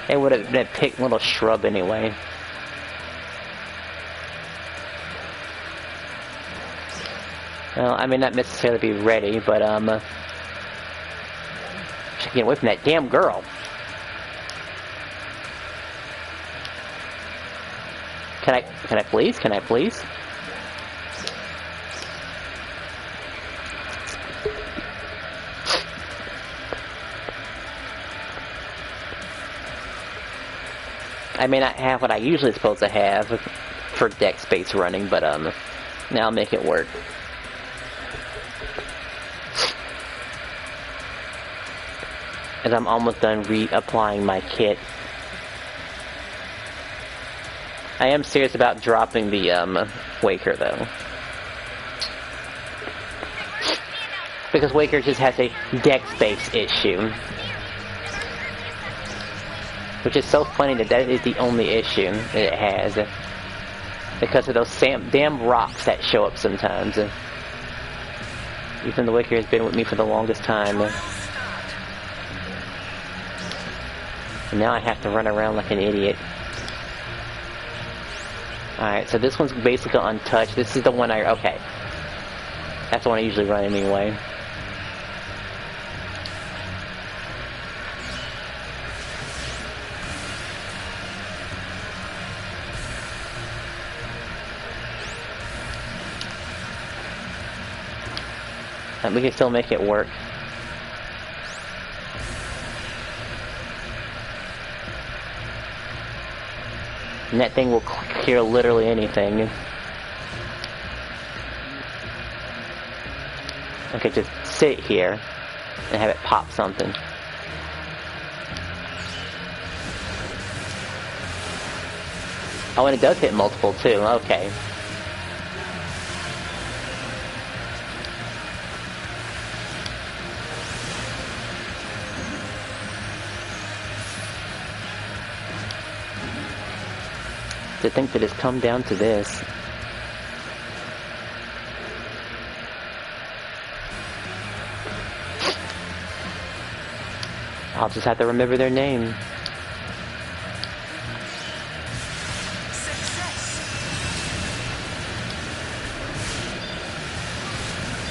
It would have been a picked little shrub anyway. Well, I may not necessarily be ready, but should get away from that damn girl. Can I please? Can I please? I may not have what I usually supposed to have for dex space running, but now I'll make it work. As I'm almost done reapplying my kit. I am serious about dropping the Waker though. Because Waker just has a dex space issue. Which is so funny that is the only issue that it has. Because of those damn rocks that show up sometimes. Even the Wicker has been with me for the longest time. And now I have to run around like an idiot. Alright, so this one's basically untouched. This is the one okay. That's the one I usually run anyway. We can still make it work. And that thing will clear literally anything. I could just sit here and have it pop something. Oh, and it does hit multiple too. Okay. To think that it's come down to this. I'll just have to remember their name.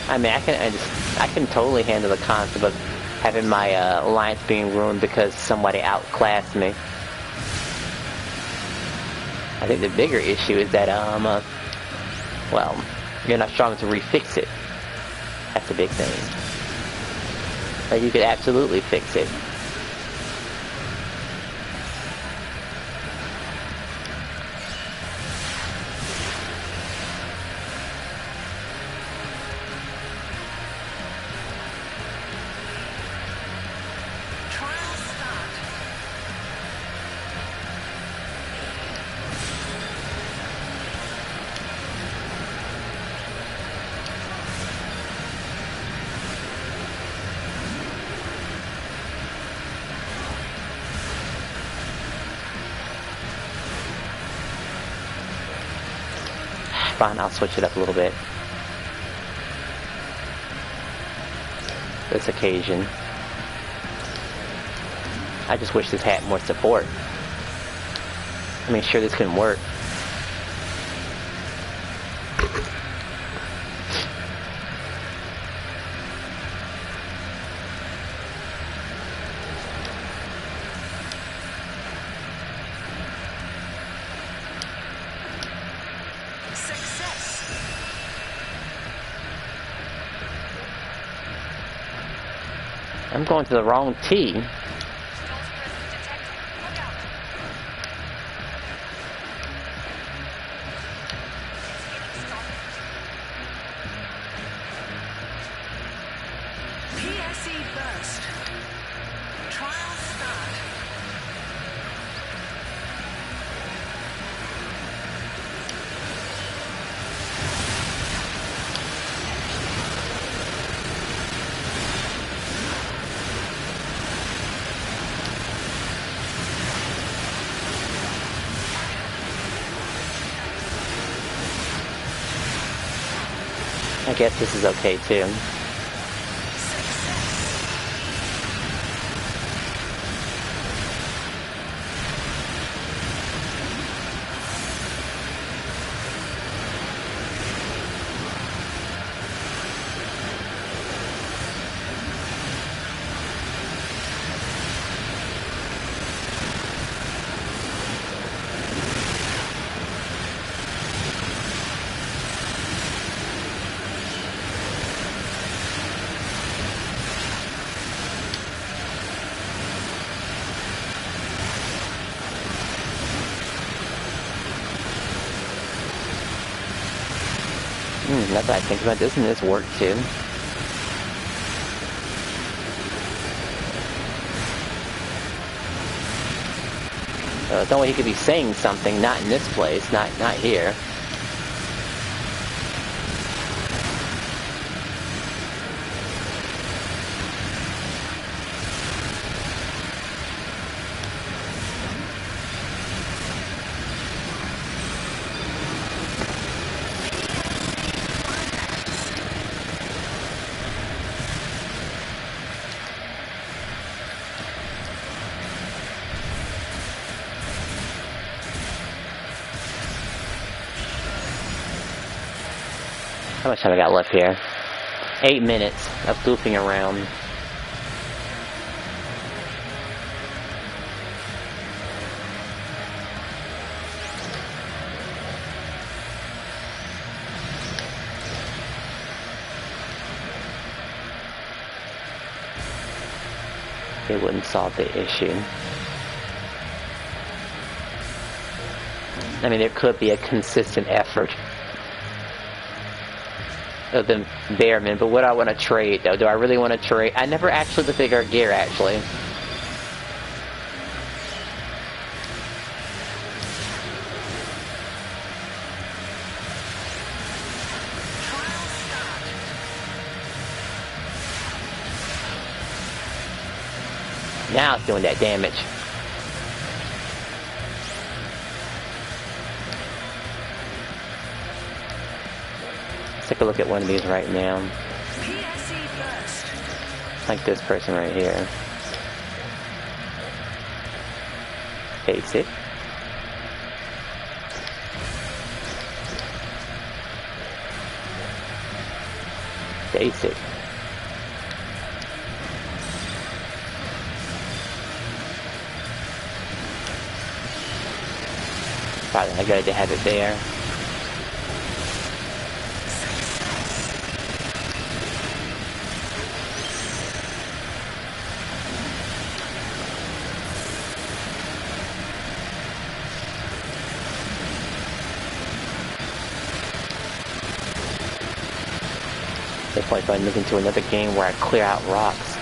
I mean, I can totally handle the concept of having my alliance being ruined because somebody outclassed me. I think the bigger issue is that, well, you're not strong enough to refix it. That's the big thing. But you could absolutely fix it. fine, I'll switch it up a little bit. This occasion. I just wish this had more support. I mean, sure, this couldn't work. I'm going to the wrong tee. Phantasy burst. Trial start. I guess this is okay too. That's what I think about. Doesn't this work too? It's only he could be saying something, not in this place, not here. How much time I got left here? 8 minutes of goofing around. It wouldn't solve the issue. I mean, there could be a consistent effort of the Bearman, but what I want to trade though? Do I really want to trade? I never actually looked at our gear actually. Now it's doing that damage. Take a look at one of these right now. Like this person right here. Basic. Basic. Probably I gotta have it there. It's like I'm looking to another game where I clear out rocks.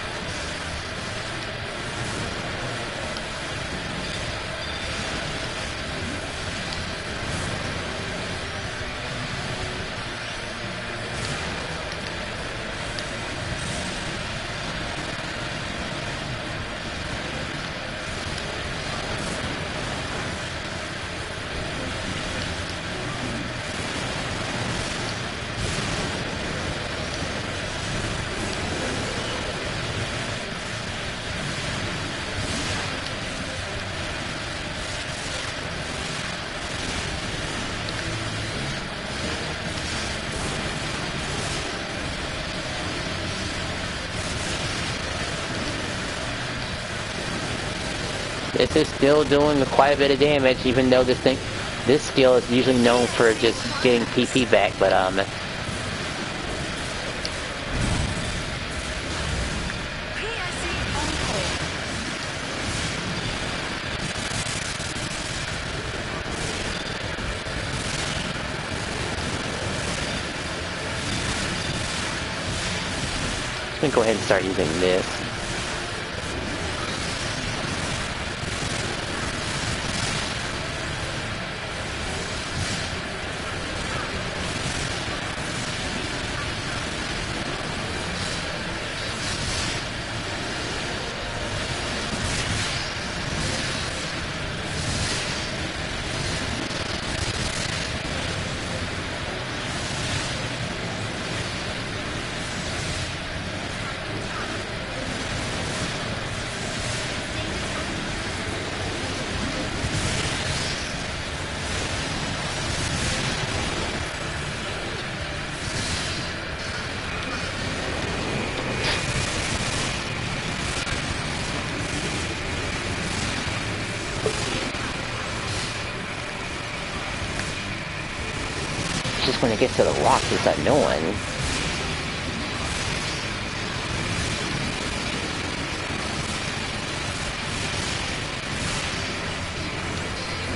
This is still doing quite a bit of damage, even though this skill is usually known for just getting PP back, but I'm gonna go ahead and start using this. Just when it gets to the rocks, it's annoying.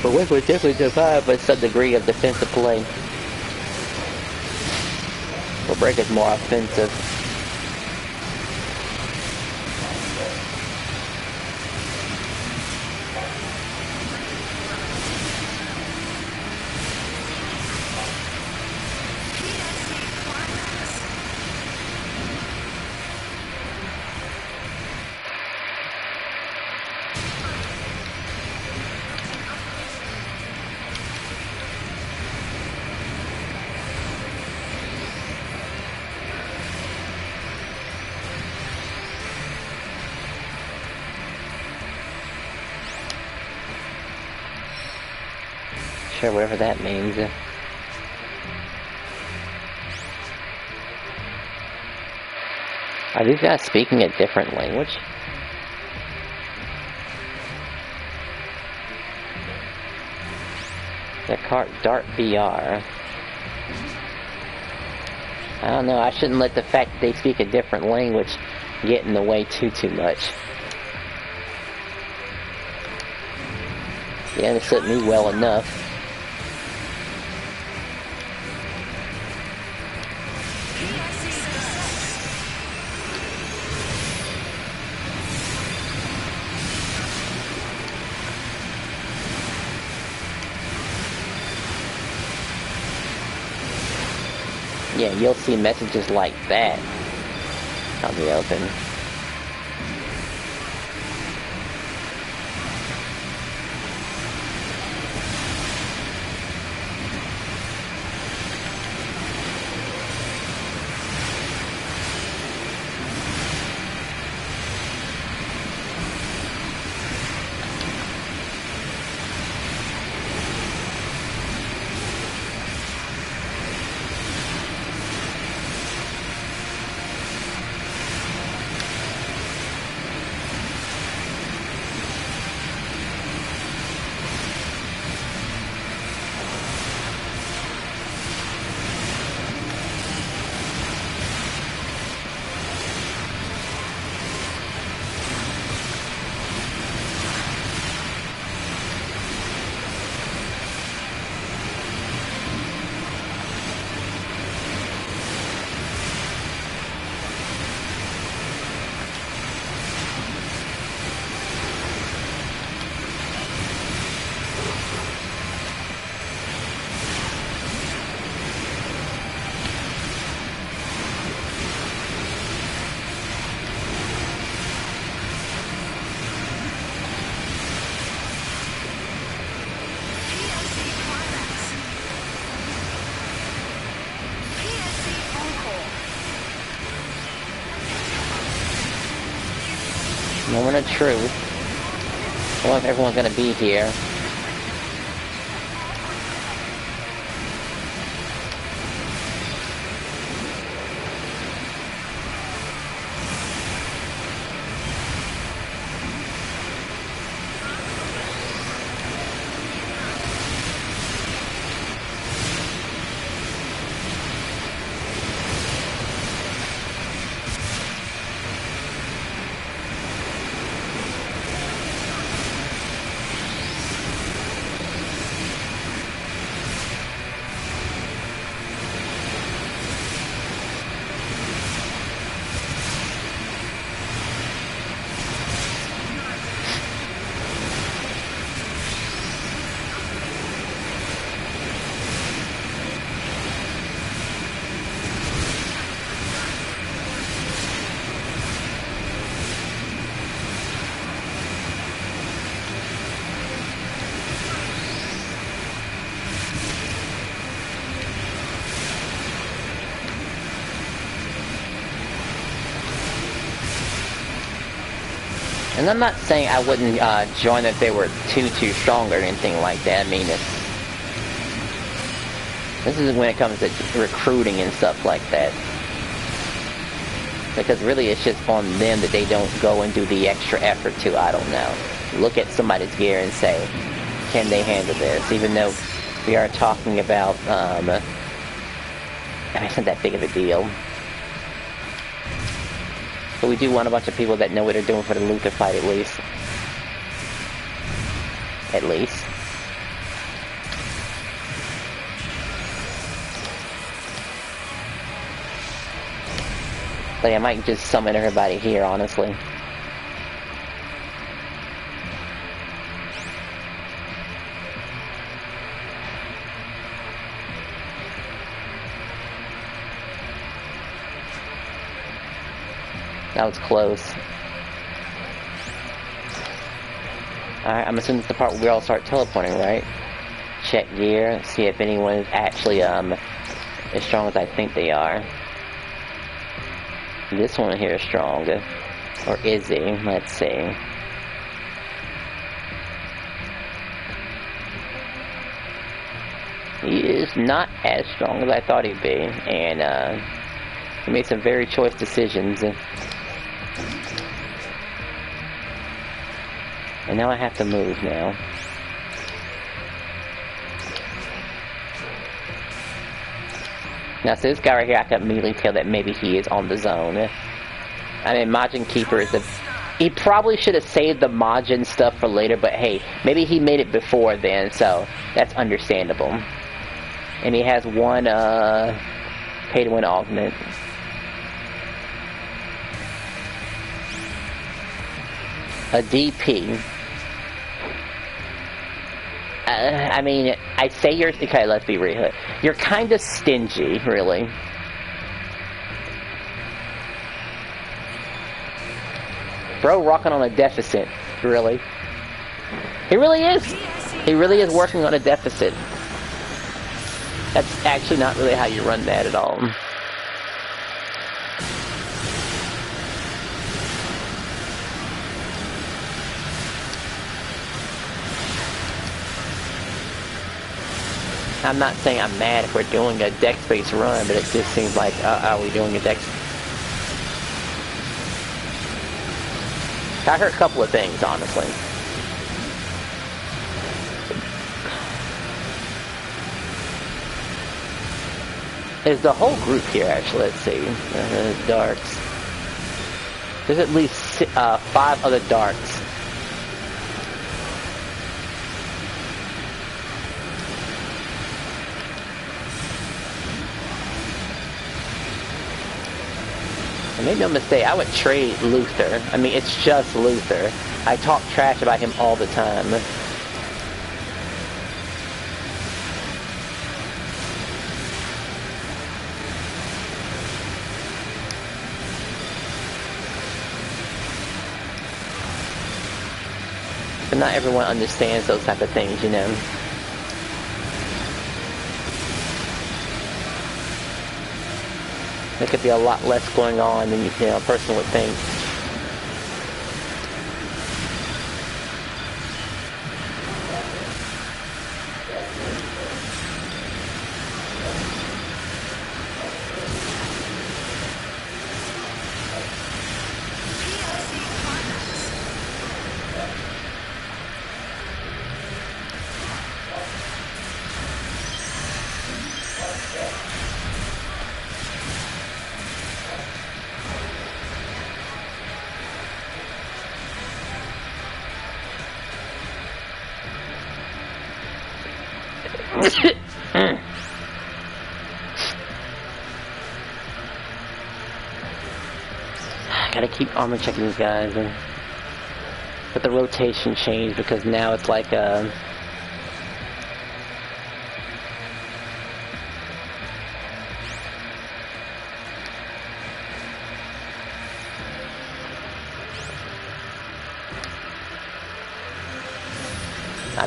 But Wick would definitely survive by some degree of defensive play. But Break is more offensive. Sure, whatever that means. Are these guys speaking a different language? The Dart VR. I don't know, I shouldn't let the fact that they speak a different language get in the way too much. They understood me well enough. Yeah, you'll see messages like that on the open. Moment of truth. I wonder if everyone's gonna be here. And I'm not saying I wouldn't join if they were too strong or anything like that. I mean, this is when it comes to recruiting and stuff like that. Because really it's just on them that they don't go and do the extra effort to, I don't know, look at somebody's gear and say, can they handle this? Even though we are talking about, I mean, it's not that big of a deal. But we do want a bunch of people that know what they're doing for the Luther fight, at least. At least. Like, I might just summon everybody here, honestly. That was close. Alright, I'm assuming it's the part where we all start teleporting, right? Check gear, see if anyone is actually as strong as I think they are. This one here is strong. Or is he? Let's see. He is not as strong as I thought he'd be. And he made some very choice decisions. And now I have to move now. Now, so this guy right here, I can immediately tell that maybe he is on the zone. I mean, Majin Keeper is the... He probably should have saved the Majin stuff for later, but hey, maybe he made it before then, so that's understandable. And he has one, pay-to-win augment. A DP. I mean, I'd say you're... Okay, let's be real. You're kind of stingy, really. Bro rocking on a deficit, really. He really is. He really is working on a deficit. That's actually not really how you run that at all. I'm not saying I'm mad if we're doing a dex-based run, but it just seems like, are we doing a dex? I heard a couple of things, honestly. There's the whole group here, actually. Let's see. Darts. There's at least 5 other darts. Make no mistake, I would trade Luther. I mean, it's just Luther. I talk trash about him all the time. But not everyone understands those type of things, you know. There could be a lot less going on than a person would think. Gotta keep armor checking these guys, but the rotation changed because now it's like I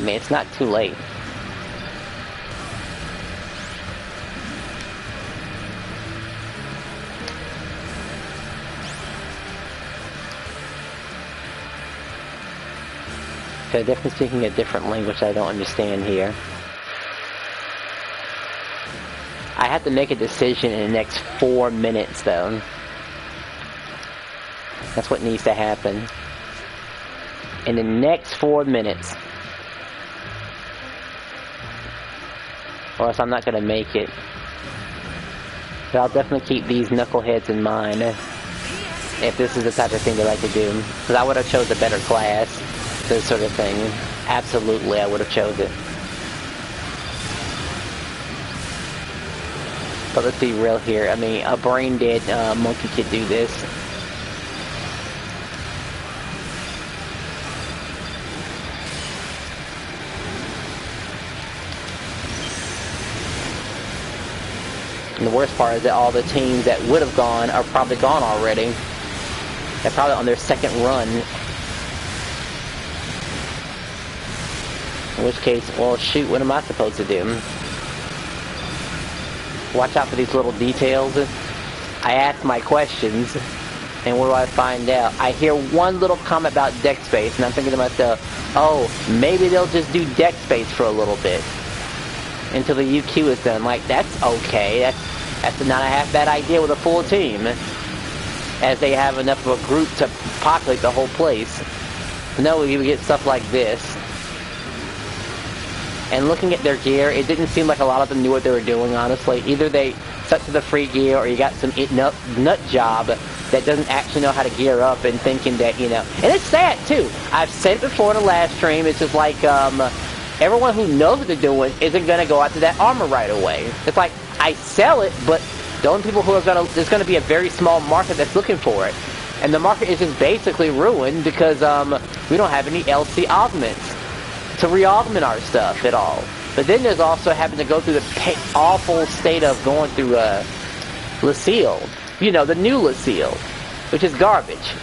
mean, it's not too late. They're definitely speaking a different language I don't understand here. I have to make a decision in the next 4 minutes, though. That's what needs to happen. In the next 4 minutes. Or else I'm not going to make it. But I'll definitely keep these knuckleheads in mind if this is the type of thing they like to do. Because I would have chose a better class for this sort of thing. Absolutely, I would have chose it. But let's be real here. I mean, a brain-dead monkey could do this. And the worst part is that all the teams that would have gone are probably gone already. They're probably on their second run. In which case, well, shoot, what am I supposed to do? Watch out for these little details. I ask my questions, and what do I find out? I hear one little comment about deck space, and I'm thinking to myself, oh, maybe they'll just do deck space for a little bit. Until the UQ is done. Like, that's okay. That's not a half bad idea with a full team. As they have enough of a group to populate the whole place. No, we get stuff like this. And looking at their gear, it didn't seem like a lot of them knew what they were doing, honestly. Either they stuck to the free gear, or you got some nut job that doesn't actually know how to gear up and thinking that, you know. And it's sad, too. I've said it before in the last stream. It's just like, everyone who knows what they're doing isn't going to go after that armor right away. It's like, I sell it, but the only people who are going to, there's going to be a very small market that's looking for it. And the market is just basically ruined because we don't have any LC augments to re-augment our stuff at all. But then there's also having to go through the awful state of going through Lucille. You know, the new Lucille, which is garbage.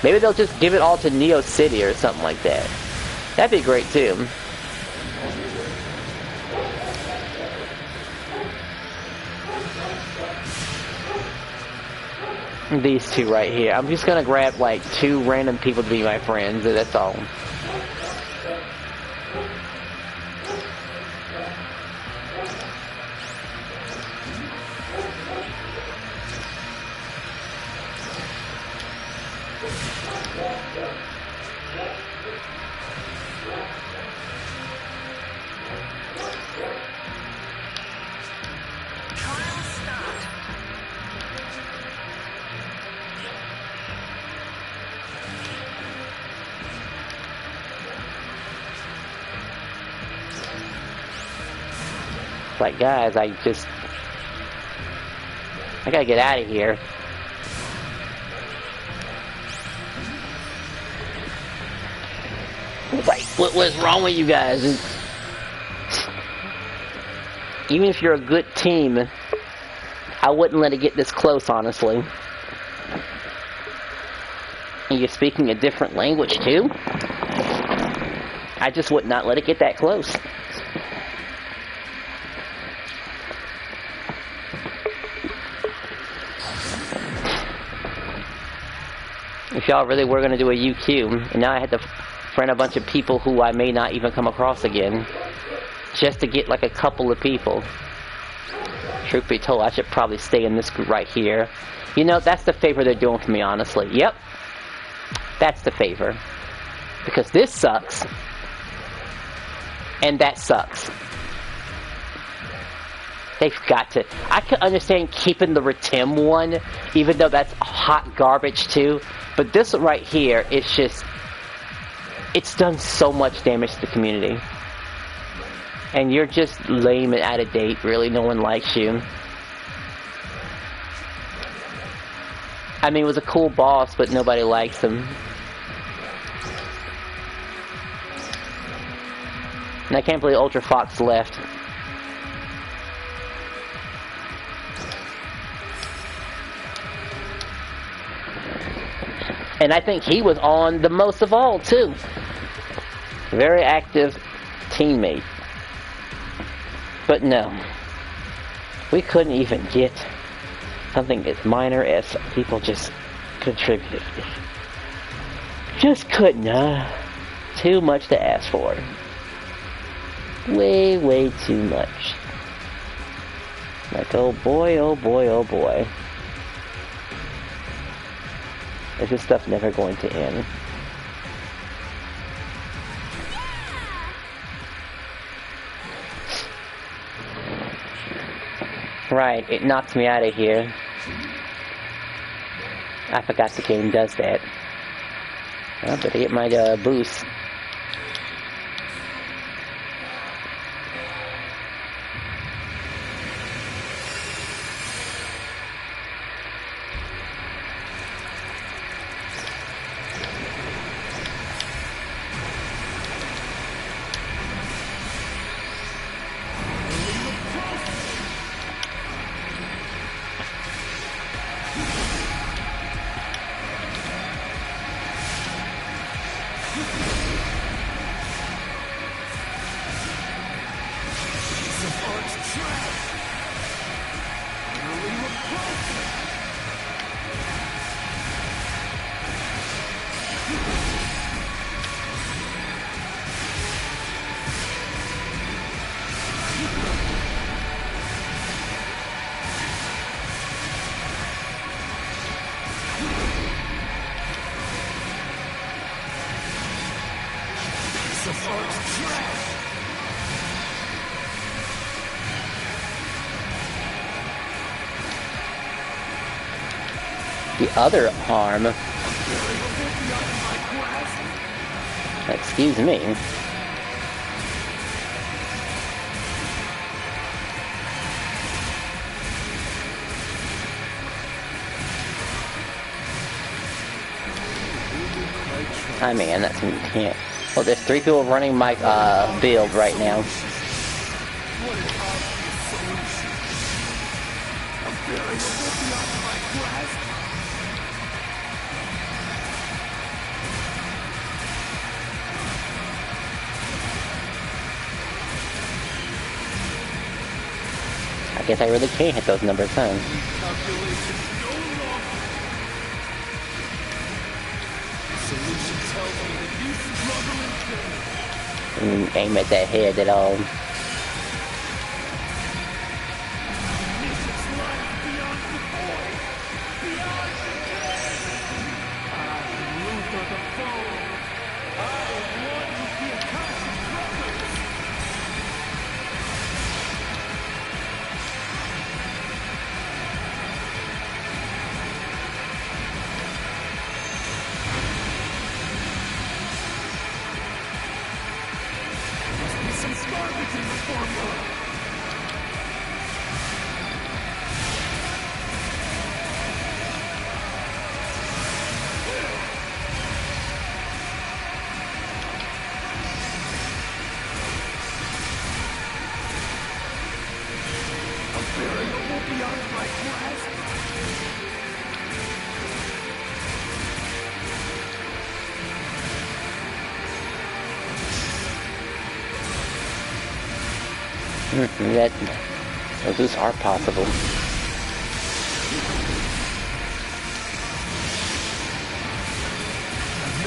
Maybe they'll just give it all to Neo City or something like that. That'd be great too. These two right here. I'm just gonna grab like 2 random people to be my friends. That's all. Like, guys, I gotta get out of here. Like, what was wrong with you guys? Even if you're a good team, I wouldn't let it get this close, honestly. And you're speaking a different language, too? I just would not let it get that close. If y'all really were going to do a UQ, and now I had to friend a bunch of people who I may not even come across again, just to get like a couple of people. Truth be told, I should probably stay in this group right here. You know, that's the favor they're doing for me, honestly. Yep. That's the favor. Because this sucks. And that sucks. They've got to. I can understand keeping the Retim one, even though that's hot garbage too. But this right here, it's just, it's done so much damage to the community. And you're just lame and out of date, really. No one likes you. I mean, it was a cool boss, but nobody likes him. And I can't believe Ultra Fox left. And I think he was on the most of all, too. Very active teammate. But no. We couldn't even get something as minor as people just contributed. Just couldn't, too much to ask for. Way, way too much. Like, oh boy, oh boy, oh boy. Is this stuff never going to end? Right, it knocks me out of here. I forgot the game does that. I better get my boost. The other arm. Excuse me. I mean, that's can't. Well, there's 3 people running my build right now. I guess I really can't hit those numbers, huh? Aim at that head at all. Those are possible. No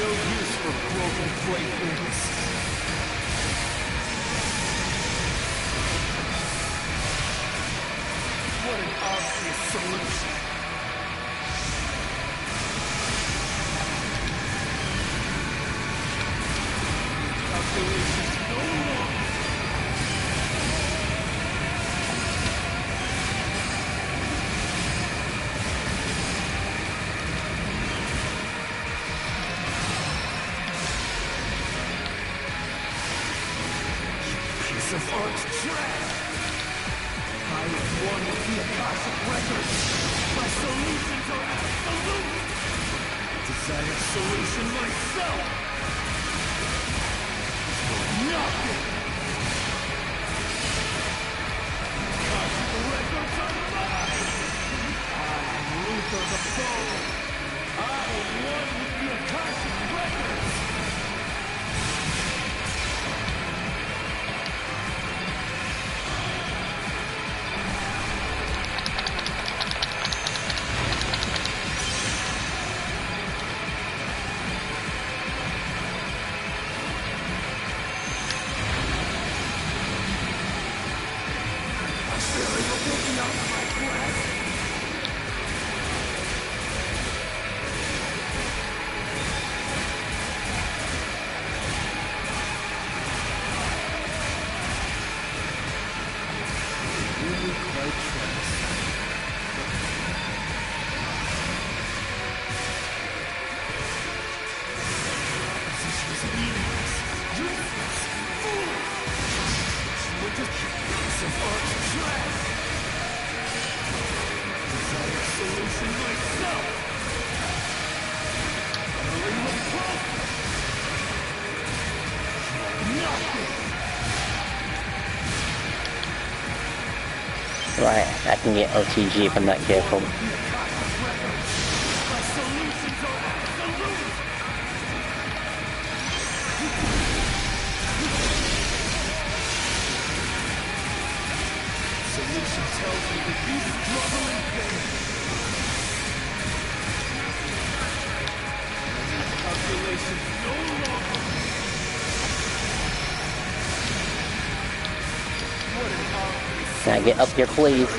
use for broken playthings. What an obvious solution. Calculations no longer. Of art trash. I am one with the Akashic records. My solutions are absolute. Design a solution myself. Nothing. Akashic records are mine. I am Luther the Foe. I am one with the Akashic records. solution myself. Really look close. Nothing. Right, I can get OTG if I'm not careful. My solutions are absolute. Solution tells me that you struggle in pain. Calculations no longer. What an obvious. Can I get up here, please?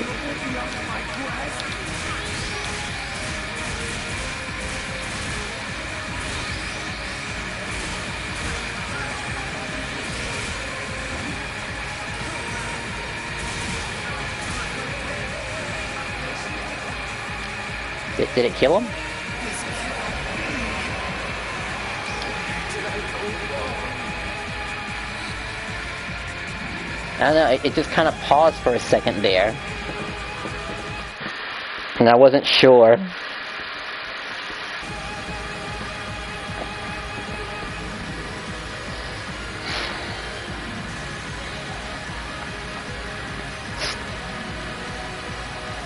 Did it kill him? I don't know, it just kind of paused for a second there. And I wasn't sure.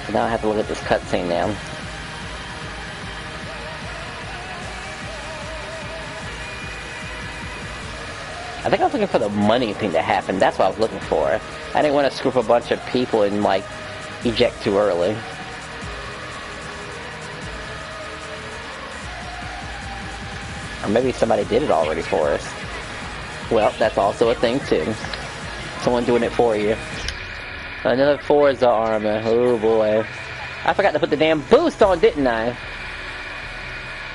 So now I have to look at this cutscene now. I think I was looking for the money thing to happen. That's what I was looking for. I didn't want to screw up a bunch of people and, like, eject too early. Or maybe somebody did it already for us. Well, that's also a thing, too. Someone doing it for you. Another Forza armor. Oh, boy. I forgot to put the damn boost on, didn't I?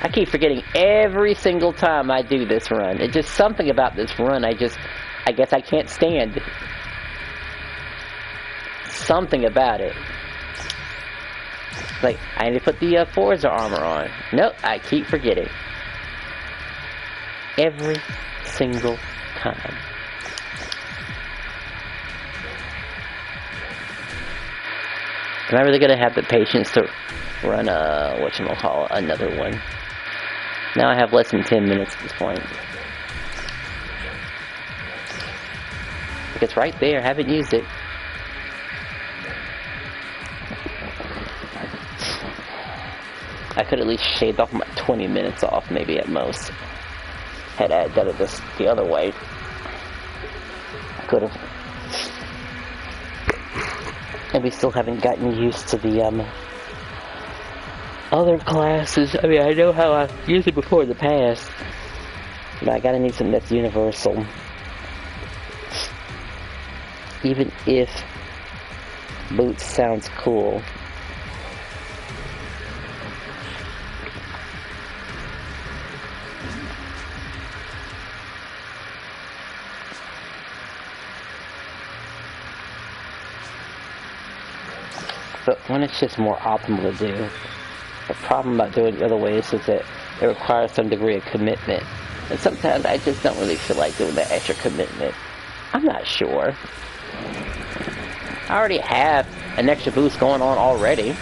I keep forgetting every single time I do this run. It's just something about this run I guess I can't stand. Something about it. Like, I need to put the Forza armor on. Nope, I keep forgetting. Every single time. Am I really gonna have the patience to run another one? Now I have less than 10 minutes at this point. Like, it's right there, haven't used it. I could at least shave off my 20 minutes off, maybe at most. Had I done it the other way, I could have. And we still haven't gotten used to the other classes. I mean, I know how I've used it before in the past, but I gotta need something that's universal. Even if boots sounds cool. But when it's just more optimal to do. The problem about doing it the other ways is that it requires some degree of commitment. And sometimes I just don't really feel like doing that extra commitment. I'm not sure. I already have an extra boost going on already.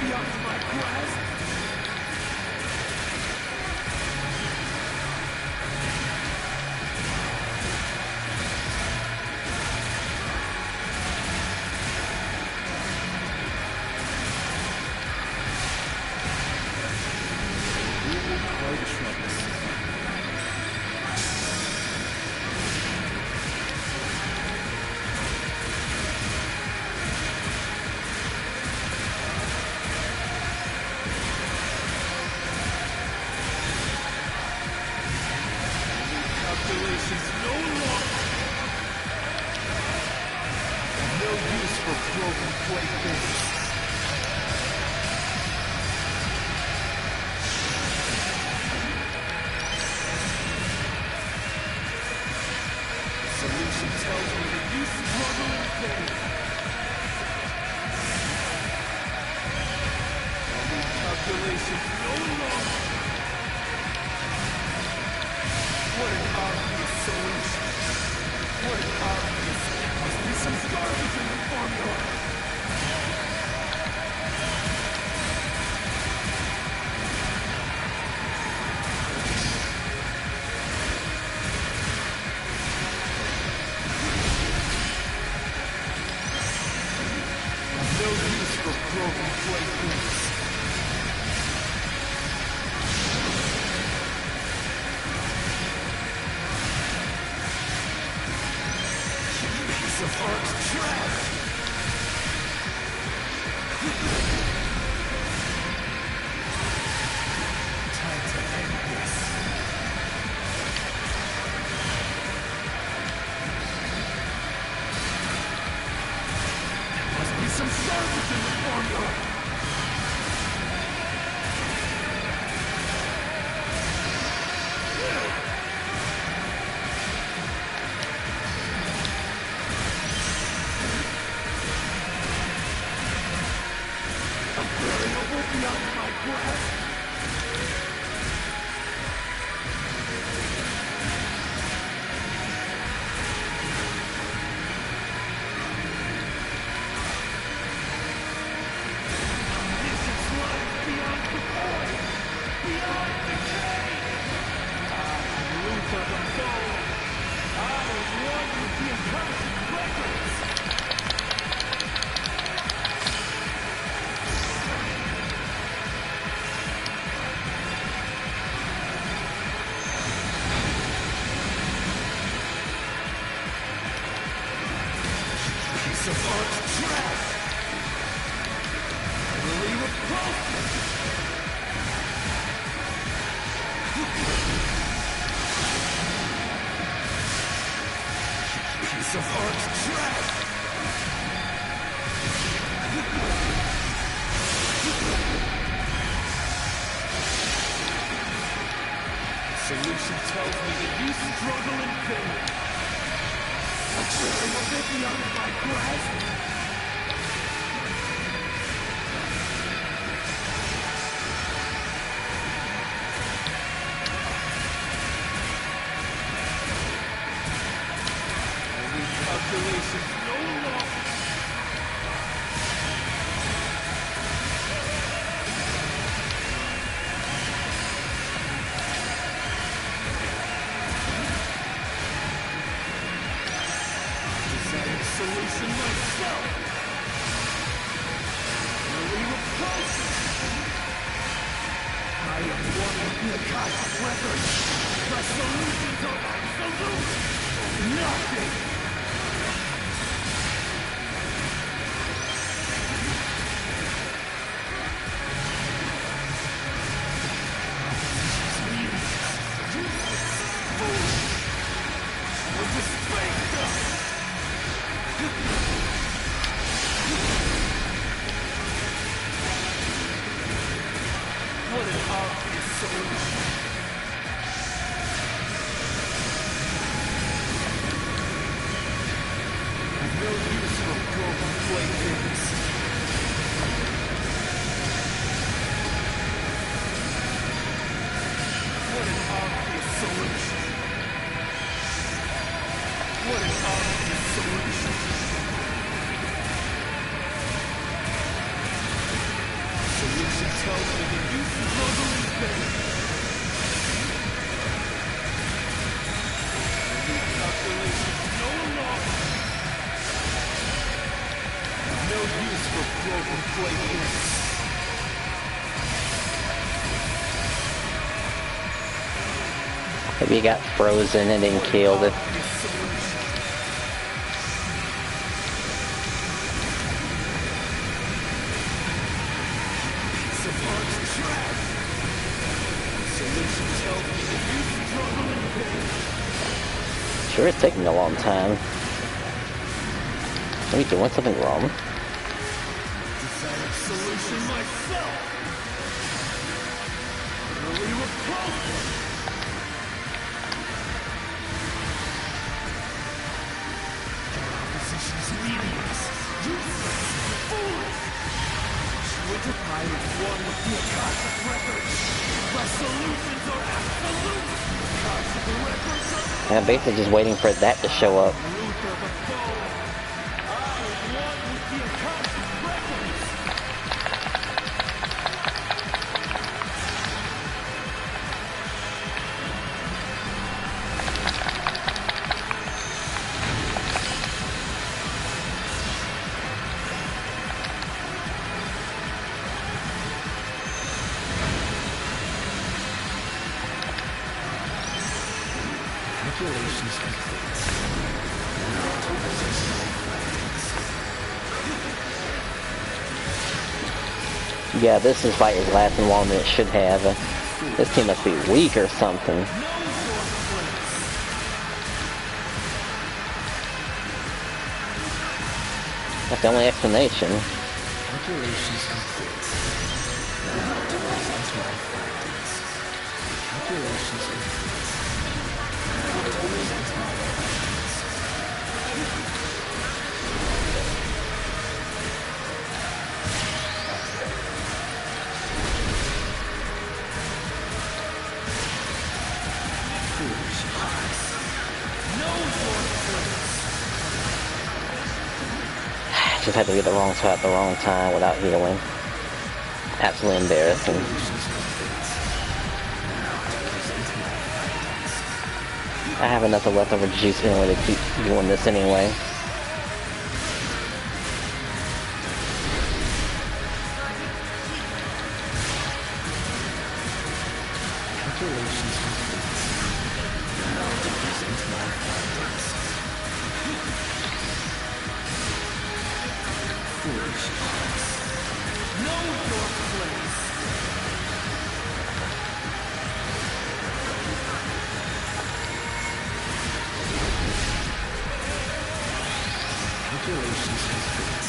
beyond my grasp. Calculations no longer. No use for broken playthings. Solution tells me that you struggle in pain. Calculations no longer. What an obvious solution. What an obvious. There must be some garbage in the formula. No use for broken playthings. Piece of art trash. Time to end this. There must be some garbage in the formula. A variable beyond my grasp. Omniscience lies beyond the void, beyond decay. Luther the foe. I am one with the accursed records. Piece of art trash. Really repulsive. Piece of art trash. Solution tells me that you struggle in pain. A variable beyond my grasp. Calculations no longer. Desired solution myself. Really repulsive. I am one with the Akashic records. My solutions are absolute. Nothing. What an obvious solution. No use for broken playthings. What an obvious solution. What an obvious solution. tells me that you struggle in pain. Your calculations no longer. No use for broken playthings. Maybe he got frozen and then killed. Sure, it's taking a long time. Are we doing something wrong? Decided solution myself. Really repulsive. Opposition's meaningless, useless, foolish. Would if I had won with the Akashic records. My solutions are absolute. Akashic records are I'm basically just waiting for that to show up. root of the foe. I won with the Akashic records. Calculations complete. Yeah, this is fight is lasting longer than it should have. This team must be weak or something. That's the only explanation. Calculations complete. Now to present my findings. Calculations complete. Now to present my findings. Foolish hearts. Know your place. Just had to get the wrong shot at the wrong time without healing. Absolutely embarrassing. I have enough leftover juice anyway to keep doing this anyway. Calculations complete. Now to present my findings. Foolish hearts. Know your place. Calculations complete.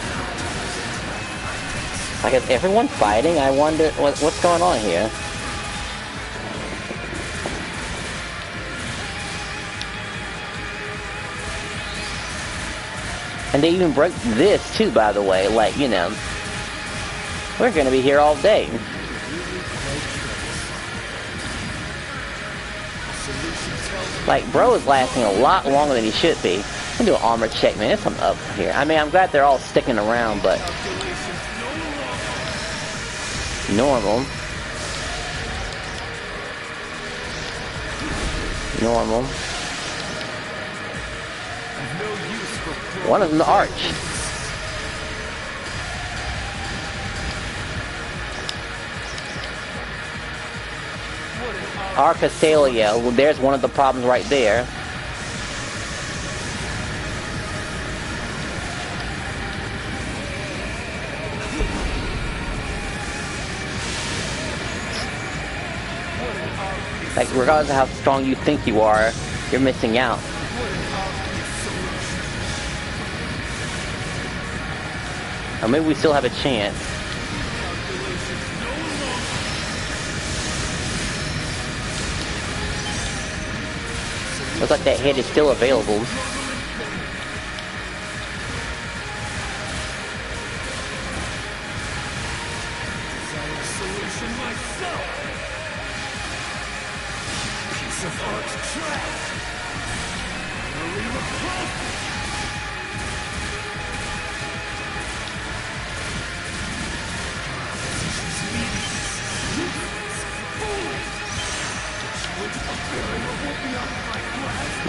Now to present my findings. Like, is everyone fighting? I wonder what's going on here. And they even broke this too, by the way. Like, you know, we're gonna be here all day. Like, bro is lasting a lot longer than he should be. I'm gonna do an armor check, man. There's something up here. I mean, I'm glad they're all sticking around, but normal. Normal. One of them, the arch. Arcastalia. Well, there's one of the problems right there. Like, regardless of how strong you think you are, you're missing out. Or maybe we still have a chance. Looks like that hit is still available. Of art's trash. Really repulsive.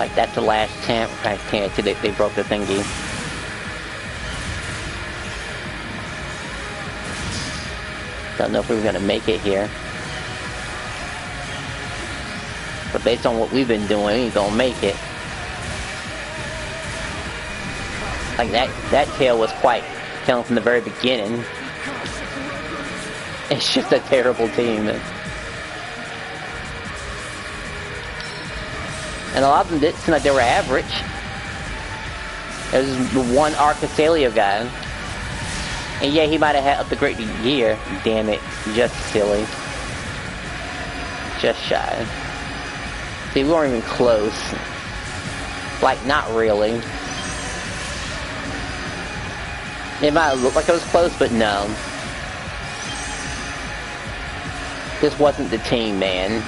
Like, that's the last chance. I can't see they broke the thingy. Don't know if we were gonna make it here. But based on what we've been doing, we ain't gonna make it. Like, that tail was quite telling from the very beginning. It's just a terrible team. And a lot of them did seem like they were average. There's the one Arcasalio guy. And yeah, he might have had up the great gear. Damn it. Just silly. Just shy. See, we weren't even close. Like, not really. It might look like it was close, but no. This wasn't the team, man.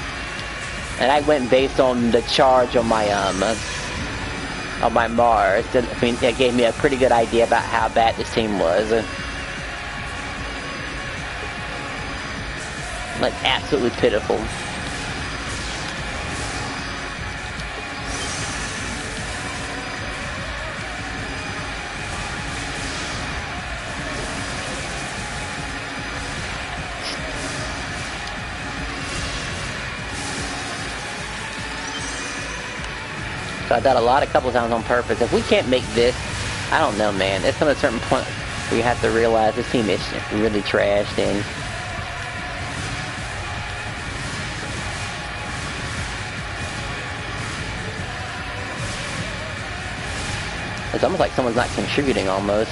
And I went based on the charge on my Mars. I mean, that gave me a pretty good idea about how bad this team was. Like, absolutely pitiful. So I did a couple of times on purpose. If we can't make this, I don't know, man. It's on a certain point where you have to realize this team is really trashed and it's almost like someone's not contributing almost.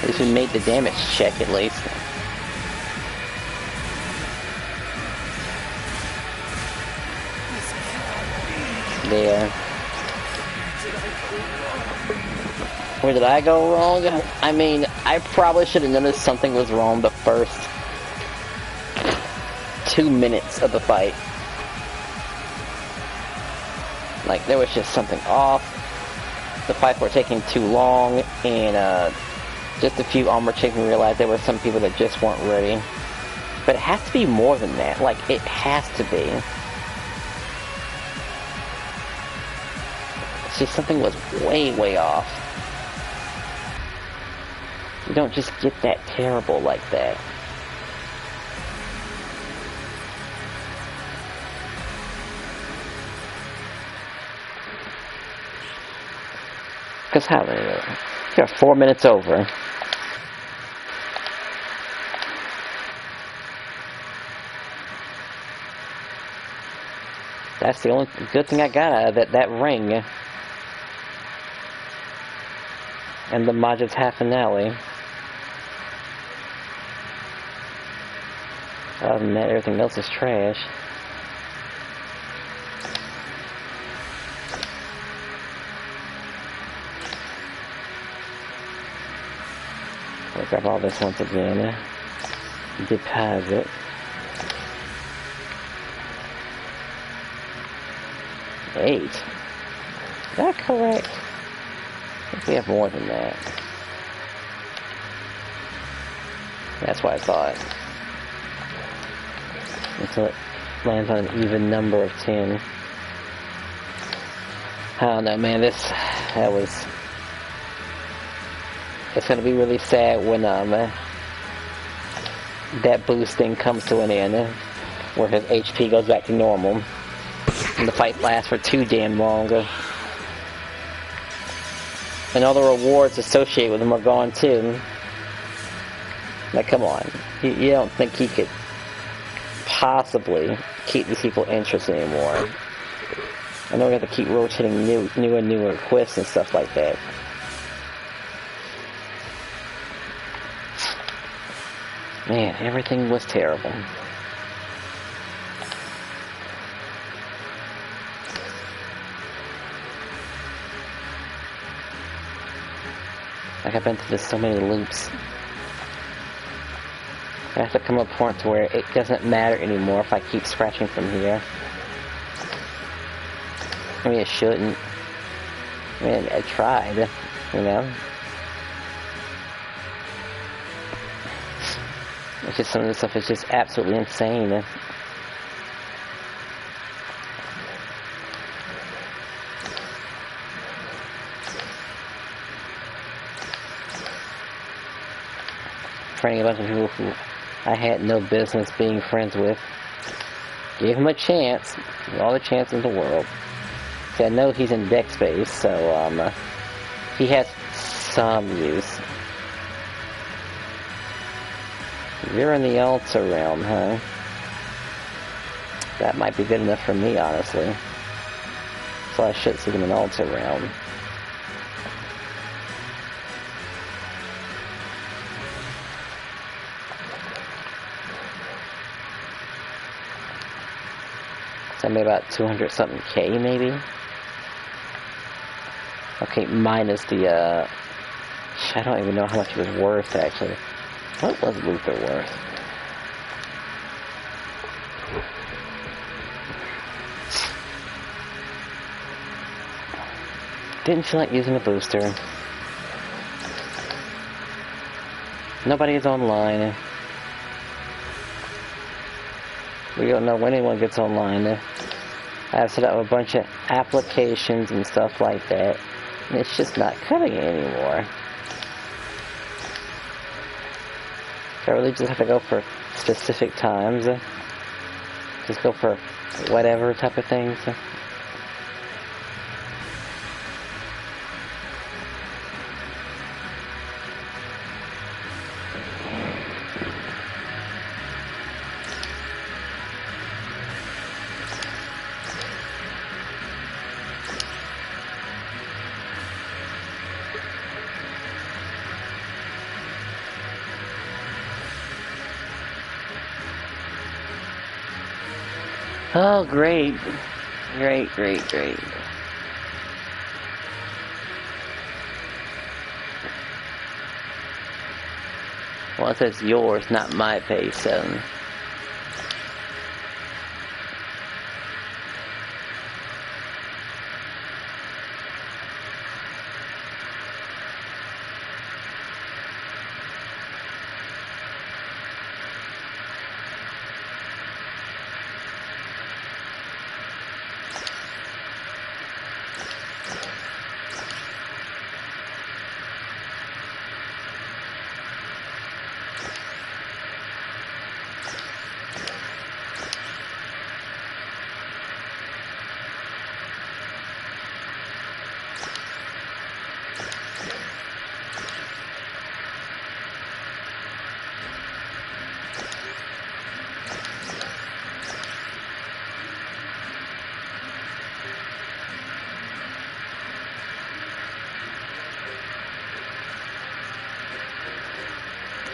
At least we made the damage check at least. There. Where did I go wrong? I mean, I probably should have noticed something was wrong the first 2 minutes of the fight. Like, there was just something off. The fights were taking too long, and just a few armor checks and realized there were some people that just weren't ready. But it has to be more than that. Like, it has to be. It's just something was way, way off. You don't just get that terrible like that. Because how many? You're 4 minutes over. That's the only good thing I got out of that ring. And the Majid's half finale. Other than that, everything else is trash. I'll grab all this once again. Deposit. Eight. Is that correct? I think we have more than that. That's what I thought. Until it lands on an even number of 10. I don't know, man. It's gonna be really sad when that boosting comes to an end, where his HP goes back to normal, and the fight lasts for too damn long. And all the rewards associated with them are gone too. Like, come on. You don't think he could possibly keep these people interested anymore? I know we have to keep rotating new and newer quests and stuff like that. Man, everything was terrible. Like, I've been through this so many loops. I have to come to a point to where it doesn't matter anymore if I keep scratching from here. I mean, it shouldn't. I mean, I tried, you know? It's just some of this stuff is just absolutely insane. befriending a bunch of people who I had no business being friends with. Gave him a chance, all the chance in the world. See, I know he's in deck space, so he has some use. You're in the altar realm, huh? That might be good enough for me, honestly. So I should see him in altar realm. So maybe about 200 something K, maybe? Okay, minus the, I don't even know how much it was worth, actually. What was Luther worth? Didn't feel like using a booster. Nobody is online. We don't know when anyone gets online. I've set up a bunch of applications and stuff like that, and it's just not cutting it anymore. I really just have to go for specific times. Just go for whatever type of things. Oh, great. Great, great, great. Well, it says yours, not my face, so...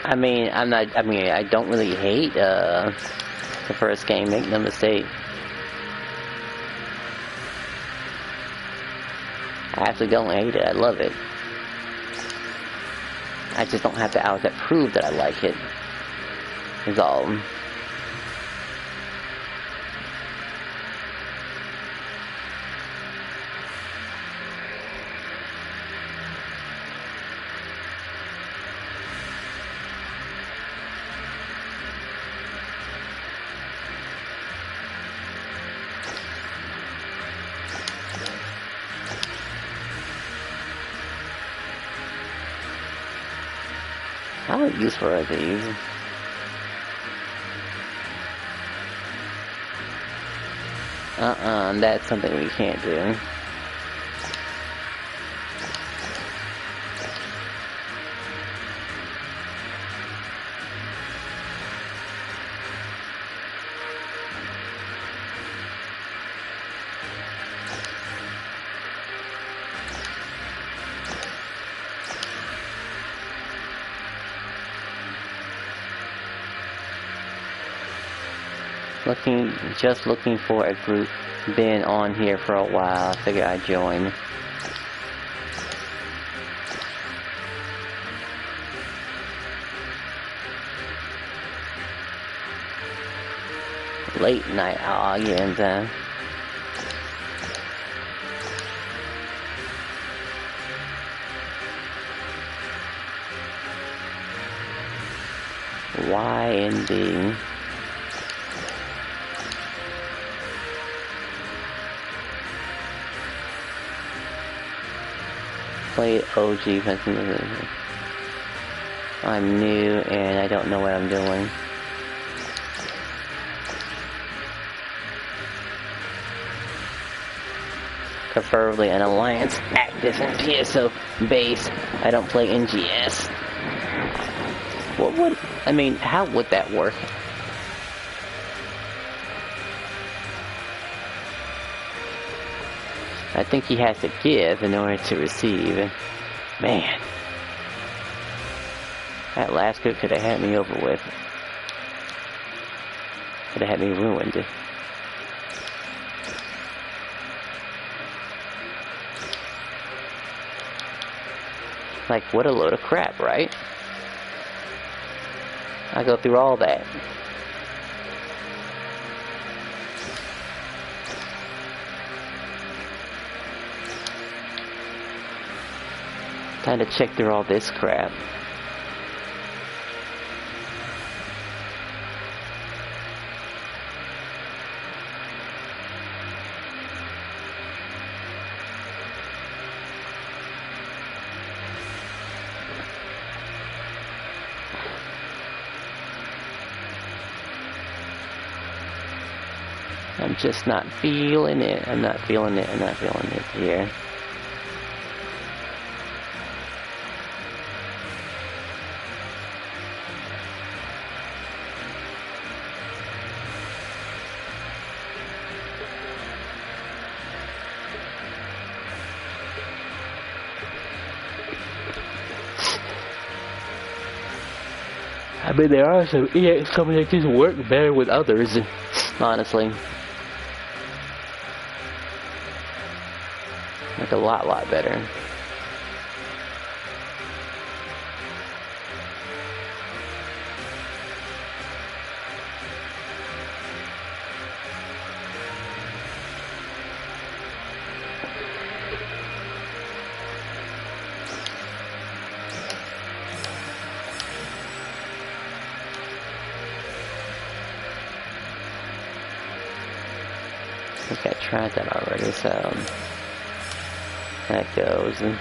I mean, I don't really hate, the first game, make no mistake. I actually don't hate it, I love it. I just don't have the hours that prove that I like it, is all. How useful are these? That's something we can't do. Just looking for a group. Been on here for a while. I figured I'd join. Late night. Oh, yeah, Y and D. Play OG Phantasy. I'm new and I don't know what I'm doing. Preferably an Alliance active and PSO base. I don't play NGS. What would... I mean, how would that work? I think he has to give in order to receive. Man. That last coup could have had me over with. Could have had me ruined. Like, what a load of crap, right? I go through all that. Time to check through all this crap. I'm just not feeling it. I'm not feeling it. I'm not feeling it here. I mean, there are some EX combinations work better with others, honestly. Like a lot better. I think I tried that already, so that goes. I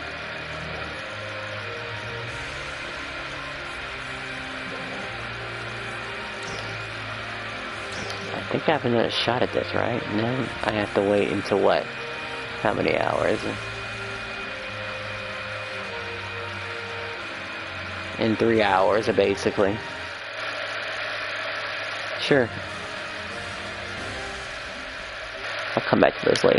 think I have another shot at this, right? No, I have to wait until what? How many hours? In 3 hours, basically. Sure. I'll come back to this later.